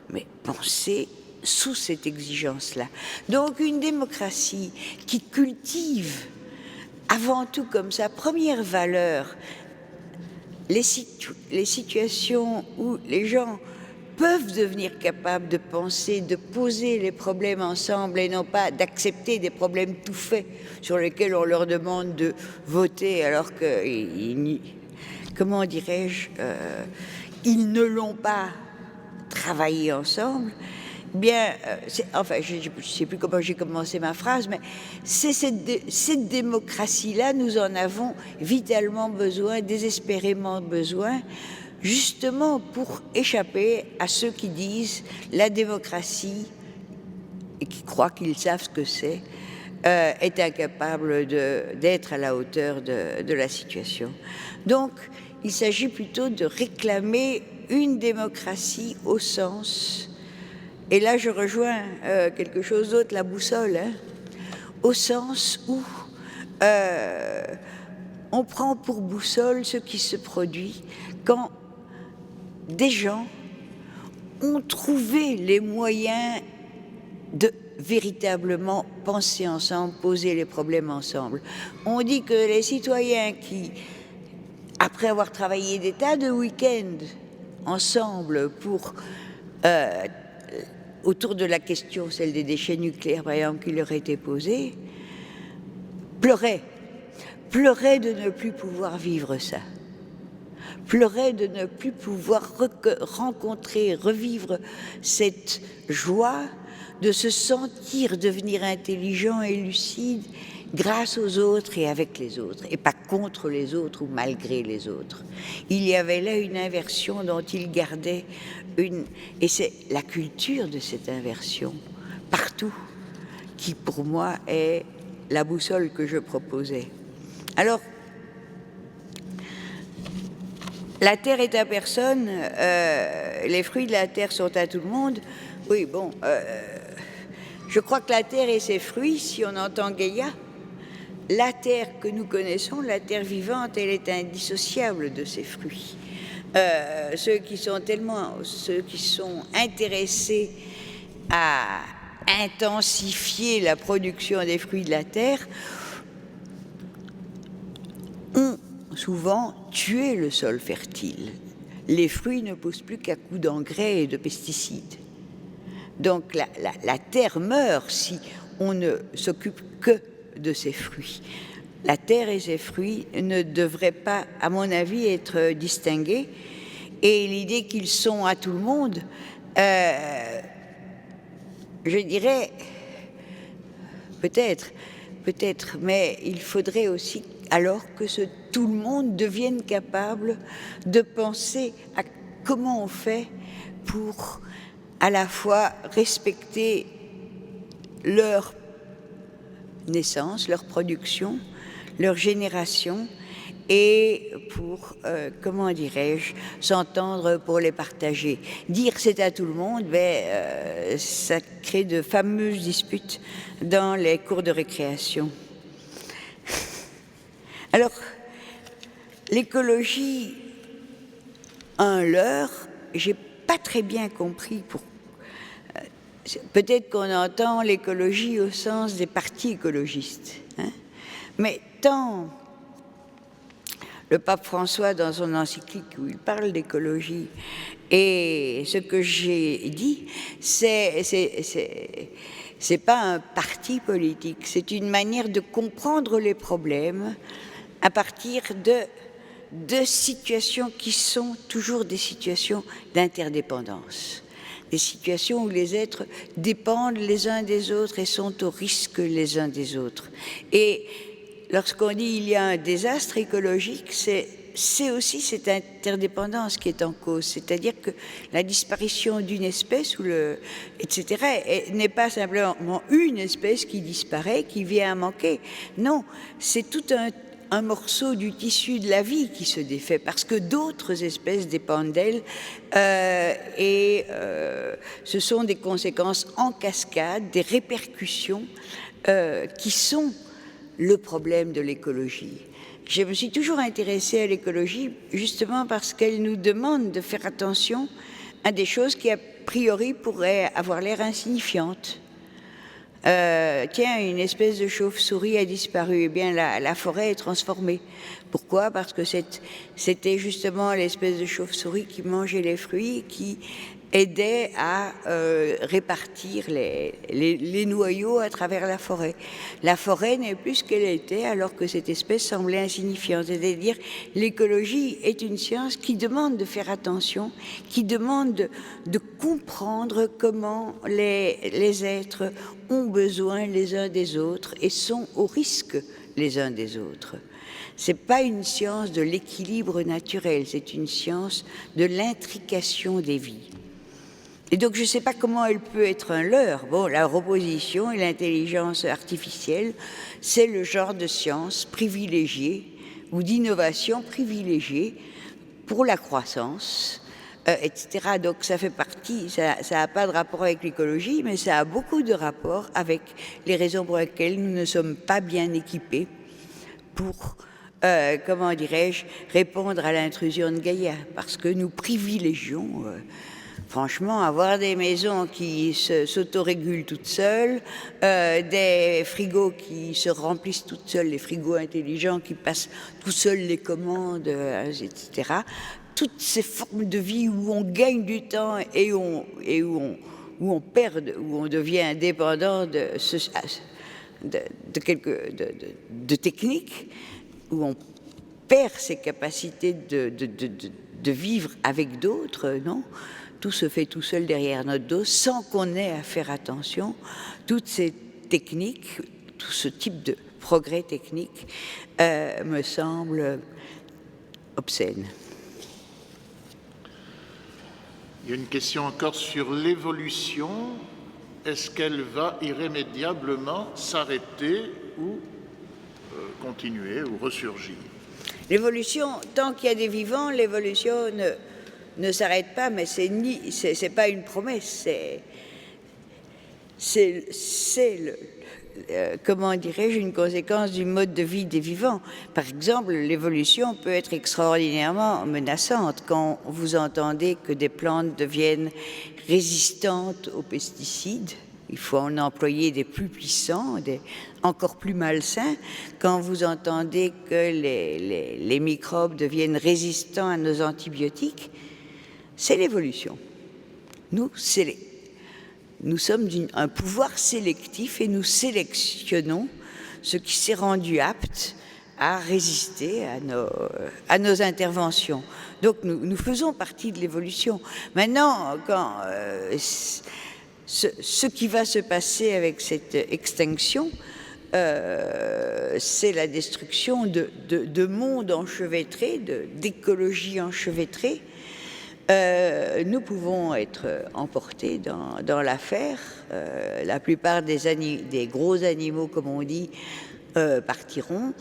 mais penser sous cette exigence-là. Donc une démocratie qui cultive avant tout comme sa première valeur les situations où les gens peuvent devenir capables de penser, de poser les problèmes ensemble et non pas d'accepter des problèmes tout faits sur lesquels on leur demande de voter alors que, comment dirais-je, ils ne l'ont pas travailler ensemble, bien, enfin, je ne sais plus comment j'ai commencé ma phrase, mais c'est cette démocratie-là, nous en avons vitalement besoin, désespérément besoin, justement pour échapper à ceux qui disent la démocratie, et qui croient qu'ils savent ce que c'est, est incapable d'être à la hauteur de la situation. Donc, il s'agit plutôt de réclamer une démocratie au sens, et là je rejoins quelque chose d'autre, la boussole, hein, au sens où on prend pour boussole ce qui se produit quand des gens ont trouvé les moyens de véritablement penser ensemble, poser les problèmes ensemble. On dit que les citoyens qui, après avoir travaillé des tas de week-ends ensemble pour autour de la question, celle des déchets nucléaires par exemple, qui leur était posée, pleuraient de ne plus pouvoir vivre ça, pleuraient de ne plus pouvoir rencontrer, revivre cette joie de se sentir devenir intelligent et lucide grâce aux autres et avec les autres, et pas contre les autres ou malgré les autres. Il y avait là une inversion dont il gardait une... Et c'est la culture de cette inversion, partout, qui pour moi est la boussole que je proposais. Alors, la terre est à personne, les fruits de la terre sont à tout le monde. Oui, bon, je crois que la terre et ses fruits, si on entend Gaïa, la terre que nous connaissons, la terre vivante, elle est indissociable de ses fruits. Ceux qui sont intéressés à intensifier la production des fruits de la terre ont souvent tué le sol fertile. Les fruits ne poussent plus qu'à coups d'engrais et de pesticides. Donc la terre meurt si on ne s'occupe que de ses fruits. La terre et ses fruits ne devraient pas, à mon avis, être distingués. Et l'idée qu'ils sont à tout le monde, je dirais, peut-être, mais il faudrait aussi alors que tout le monde devienne capable de penser à comment on fait pour à la fois respecter leur naissance, leur production, leur génération, et pour, comment dirais-je, s'entendre pour les partager. Dire c'est à tout le monde, ça crée de fameuses disputes dans les cours de récréation. Alors, l'écologie, un leurre, j'ai pas très bien compris pour. Peut-être qu'on entend l'écologie au sens des partis écologistes, hein, mais tant le pape François, dans son encyclique où il parle d'écologie, et ce que j'ai dit, c'est pas un parti politique, c'est une manière de comprendre les problèmes à partir de situations qui sont toujours des situations d'interdépendance. Des situations où les êtres dépendent les uns des autres et sont au risque les uns des autres. Et lorsqu'on dit il y a un désastre écologique, c'est aussi cette interdépendance qui est en cause. C'est-à-dire que la disparition d'une espèce, etc., n'est pas simplement une espèce qui disparaît, qui vient à manquer. Non, c'est tout un morceau du tissu de la vie qui se défait parce que d'autres espèces dépendent d'elle et ce sont des conséquences en cascade, des répercussions qui sont le problème de l'écologie. Je me suis toujours intéressée à l'écologie justement parce qu'elle nous demande de faire attention à des choses qui a priori pourraient avoir l'air insignifiantes. Tiens, une espèce de chauve-souris a disparu, eh bien la forêt est transformée. Pourquoi? Parce que c'était justement l'espèce de chauve-souris qui mangeait les fruits, qui aidait à répartir les noyaux à travers la forêt. La forêt n'est plus ce qu'elle était alors que cette espèce semblait insignifiante. C'est-à-dire, l'écologie est une science qui demande de faire attention, qui demande de comprendre comment les êtres ont besoin les uns des autres et sont au risque les uns des autres. Ce n'est pas une science de l'équilibre naturel, c'est une science de l'intrication des vies. Et donc, je ne sais pas comment elle peut être un leurre. Bon, la robotisation et l'intelligence artificielle, c'est le genre de science privilégiée ou d'innovation privilégiée pour la croissance, etc. Donc, ça fait partie, ça n'a pas de rapport avec l'écologie, mais ça a beaucoup de rapport avec les raisons pour lesquelles nous ne sommes pas bien équipés pour, comment dirais-je, répondre à l'intrusion de Gaïa, parce que nous privilégions... franchement, avoir des maisons qui s'autorégulent toutes seules, des frigos qui se remplissent toutes seules, les frigos intelligents qui passent tout seuls les commandes, etc. Toutes ces formes de vie où on gagne du temps et où on perd, où on devient dépendant de techniques, où on perd ses capacités de vivre avec d'autres, non ? Tout se fait tout seul derrière notre dos, sans qu'on ait à faire attention. Toutes ces techniques, tout ce type de progrès technique me semble obscène. Il y a une question encore sur l'évolution. Est-ce qu'elle va irrémédiablement s'arrêter ou continuer ou ressurgir? L'évolution, tant qu'il y a des vivants, l'évolution ne s'arrête pas, mais c'est pas une promesse, c'est comment dirais-je, une conséquence du mode de vie des vivants. Par exemple, l'évolution peut être extraordinairement menaçante quand vous entendez que des plantes deviennent résistantes aux pesticides. Il faut en employer des plus puissants, des encore plus malsains. Quand vous entendez que les microbes deviennent résistants à nos antibiotiques, c'est l'évolution. Nous sommes un pouvoir sélectif et nous sélectionnons ce qui s'est rendu apte à résister à nos interventions. Donc nous faisons partie de l'évolution. Maintenant, quand ce qui va se passer avec cette extinction, c'est la destruction de mondes enchevêtrés, d'écologies enchevêtrées. Nous pouvons être emportés dans l'affaire. La plupart des gros animaux, comme on dit, partiront.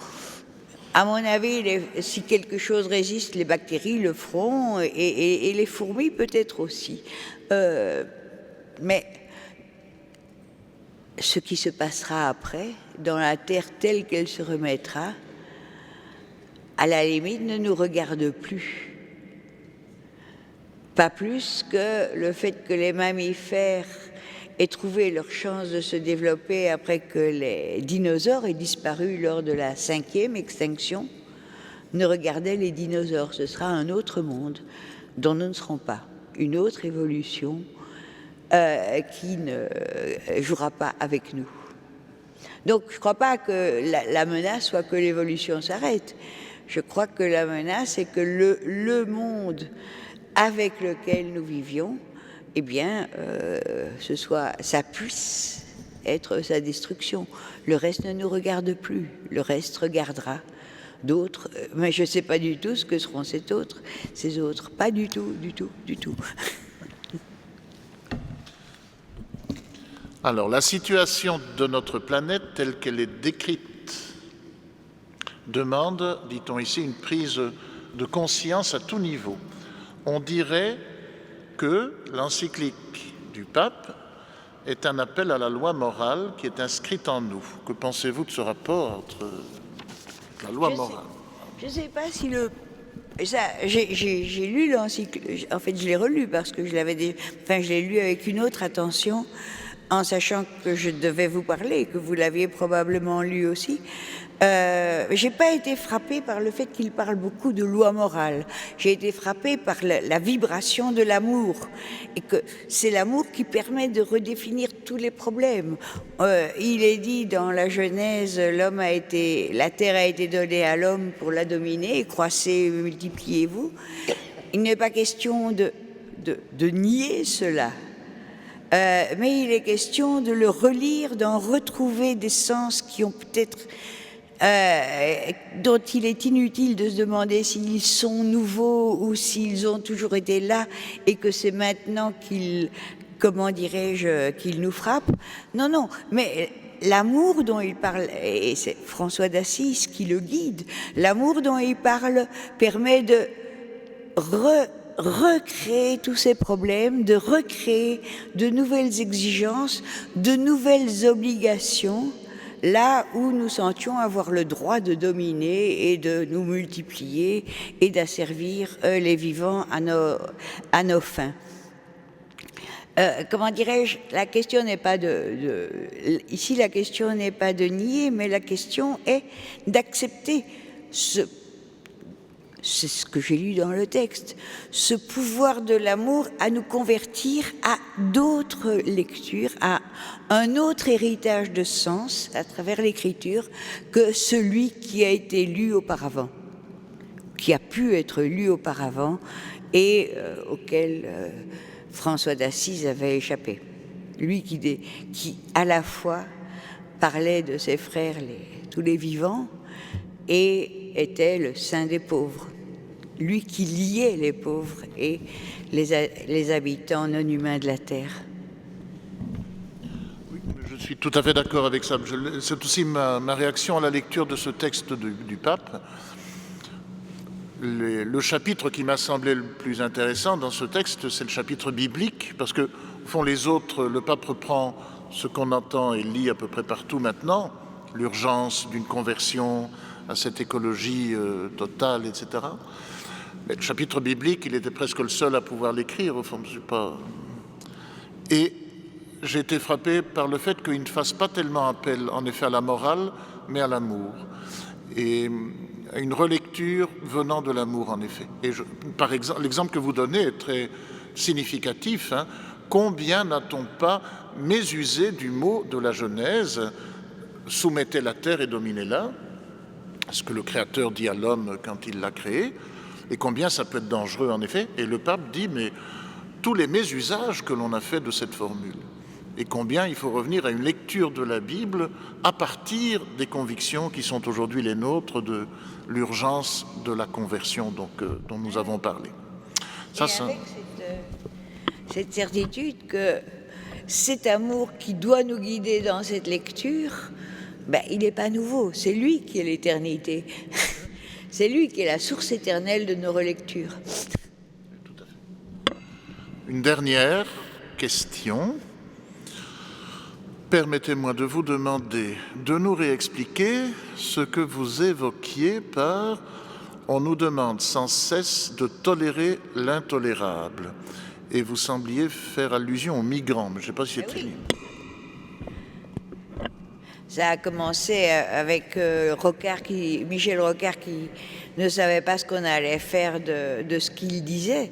À mon avis, si quelque chose résiste, les bactéries le feront et les fourmis peut-être aussi. Mais ce qui se passera après, dans la Terre telle qu'elle se remettra, à la limite, ne nous regarde plus. Pas plus que le fait que les mammifères aient trouvé leur chance de se développer après que les dinosaures aient disparu lors de la 5e extinction, ne regardait les dinosaures. Ce sera un autre monde dont nous ne serons pas, une autre évolution qui ne jouera pas avec nous. Donc je ne crois pas que la menace soit que l'évolution s'arrête. Je crois que la menace est que le monde avec lequel nous vivions, eh bien, ça puisse être sa destruction. Le reste ne nous regarde plus, le reste regardera d'autres, mais je ne sais pas du tout ce que seront ces autres, pas du tout, du tout, du tout. Alors, la situation de notre planète telle qu'elle est décrite demande, dit-on ici, une prise de conscience à tout niveau. On dirait que l'encyclique du pape est un appel à la loi morale qui est inscrite en nous. Que pensez-vous de ce rapport entre la loi morale? Je ne sais pas si j'ai lu l'encyclique, en fait je l'ai relu parce que je l'ai lu avec une autre attention. en sachant que je devais vous parler, que vous l'aviez probablement lu aussi, j'ai pas été frappée par le fait qu'il parle beaucoup de loi morale. J'ai été frappée par la vibration de l'amour, et que c'est l'amour qui permet de redéfinir tous les problèmes. Il est dit dans la Genèse, la terre a été donnée à l'homme pour la dominer, croissez, multipliez-vous. Il n'est pas question de nier cela. Mais il est question de le relire, d'en retrouver des sens qui ont peut-être dont il est inutile de se demander s'ils sont nouveaux ou s'ils ont toujours été là et que c'est maintenant qu'ils, comment dirais-je, qu'ils nous frappent. Non, non, mais l'amour dont il parle, et c'est François d'Assise qui le guide, l'amour dont il parle permet de recréer tous ces problèmes, de recréer de nouvelles exigences, de nouvelles obligations, là où nous sentions avoir le droit de dominer et de nous multiplier et d'asservir les vivants à nos fins. Comment dirais-je, la question n'est pas ici la question n'est pas de nier, mais la question est d'accepter c'est ce que j'ai lu dans le texte, ce pouvoir de l'amour à nous convertir à d'autres lectures, à un autre héritage de sens à travers l'écriture que celui qui a été lu auparavant, qui a pu être lu auparavant et auquel François d'Assise avait échappé. Lui qui à la fois parlait de ses frères, tous les vivants, et était le saint des pauvres, lui qui liait les pauvres et les habitants non humains de la terre. Oui, je suis tout à fait d'accord avec ça. C'est aussi ma réaction à la lecture de ce texte du pape. Le chapitre qui m'a semblé le plus intéressant dans ce texte, c'est le chapitre biblique, parce que, au fond, les autres, le pape reprend ce qu'on entend et lit à peu près partout maintenant, l'urgence d'une conversion à cette écologie totale, etc. Mais le chapitre biblique, il était presque le seul à pouvoir l'écrire, au fond, je sais pas. Et j'ai été frappé par le fait qu'il ne fasse pas tellement appel, en effet, à la morale, mais à l'amour. Et à une relecture venant de l'amour, en effet. Et par exemple, l'exemple que vous donnez est très significatif. Hein. Combien n'a-t-on pas mésusé du mot de la Genèse, soumettez la terre et dominez-la, ce que le Créateur dit à l'homme quand il l'a créé, et combien ça peut être dangereux en effet. Et le pape dit, mais tous les mésusages que l'on a fait de cette formule, et combien il faut revenir à une lecture de la Bible à partir des convictions qui sont aujourd'hui les nôtres de l'urgence de la conversion dont nous avons parlé. Ça, et avec cette certitude que cet amour qui doit nous guider dans cette lecture, il n'est pas nouveau, c'est lui qui est l'éternité. C'est lui qui est la source éternelle de nos relectures. Tout à fait. Une dernière question. Permettez-moi de vous demander de nous réexpliquer ce que vous évoquiez par « on nous demande sans cesse de tolérer l'intolérable ». Et vous sembliez faire allusion aux migrants, mais je ne sais pas si c'était lui. Ça a commencé avec Michel Rocard qui ne savait pas ce qu'on allait faire de ce qu'il disait.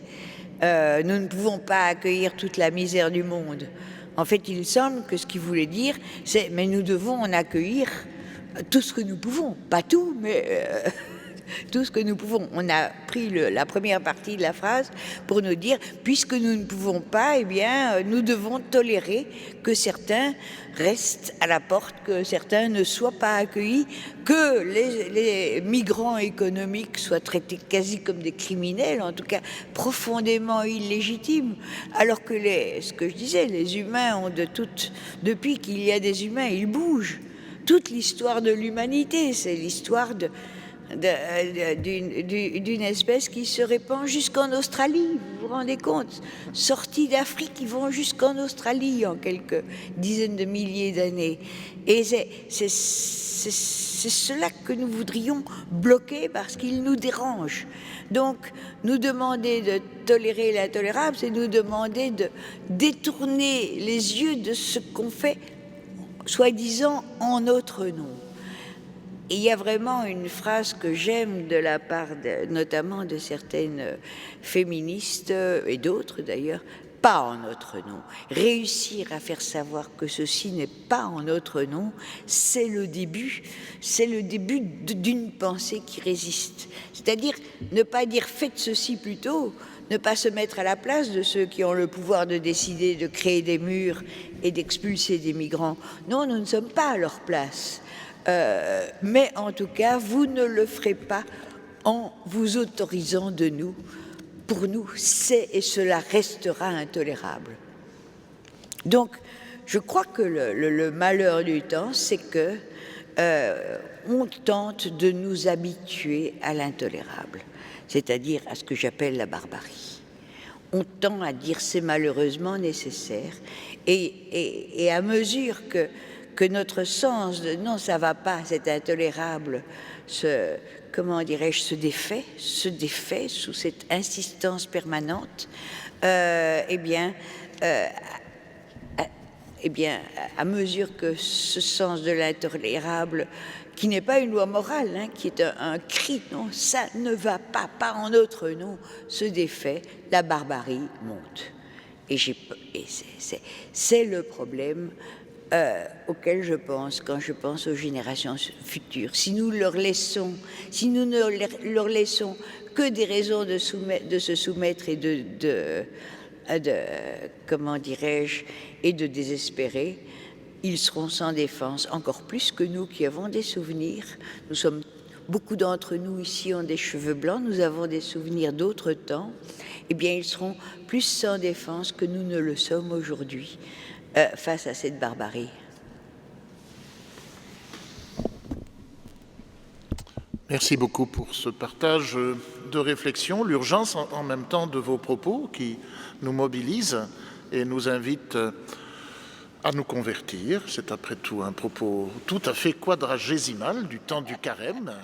Nous ne pouvons pas accueillir toute la misère du monde. En fait, il semble que ce qu'il voulait dire, c'est « mais nous devons en accueillir tout ce que nous pouvons ». Pas tout, mais tout ce que nous pouvons. On a pris la première partie de la phrase pour nous dire « puisque nous ne pouvons pas, eh bien, nous devons tolérer que certains restent à la porte, que certains ne soient pas accueillis, que les migrants économiques soient traités quasi comme des criminels, en tout cas profondément illégitimes, alors que ce que je disais, les humains ont depuis qu'il y a des humains, ils bougent. Toute l'histoire de l'humanité, c'est l'histoire d'une espèce qui se répand jusqu'en Australie. Vous vous rendez compte? Sortis d'Afrique, ils vont jusqu'en Australie en quelques dizaines de milliers d'années. Et c'est cela que nous voudrions bloquer parce qu'il nous dérange. Donc, nous demander de tolérer l'intolérable, c'est nous demander de détourner les yeux de ce qu'on fait, soi-disant, en notre nom. Et il y a vraiment une phrase que j'aime de la part notamment de certaines féministes et d'autres d'ailleurs, pas en notre nom. Réussir à faire savoir que ceci n'est pas en notre nom, c'est le début d'une pensée qui résiste. C'est-à-dire ne pas dire faites ceci plutôt, ne pas se mettre à la place de ceux qui ont le pouvoir de décider de créer des murs et d'expulser des migrants. Non, nous ne sommes pas à leur place. Mais en tout cas, vous ne le ferez pas en vous autorisant de nous. Pour nous, c'est et cela restera intolérable. Donc, je crois que le malheur du temps, c'est que on tente de nous habituer à l'intolérable, c'est-à-dire à ce que j'appelle la barbarie. On tend à dire c'est malheureusement nécessaire, et à mesure que notre sens de non, ça va pas, c'est intolérable, comment dirais-je, se défait sous cette insistance permanente, à mesure que ce sens de l'intolérable, qui n'est pas une loi morale, hein, qui est un cri, non, ça ne va pas en notre nom, se défait, la barbarie monte. Et c'est le problème auquel je pense quand je pense aux générations futures. Si nous ne leur laissons que des raisons de se soumettre et comment dirais-je, et de désespérer, ils seront sans défense, encore plus que nous qui avons des souvenirs. Beaucoup d'entre nous ici ont des cheveux blancs, nous avons des souvenirs d'autres temps. Eh bien, ils seront plus sans défense que nous ne le sommes aujourd'hui. Face à cette barbarie. Merci beaucoup pour ce partage de réflexion, l'urgence en même temps de vos propos qui nous mobilisent et nous invitent à nous convertir. C'est après tout un propos tout à fait quadragésimal du temps du carême.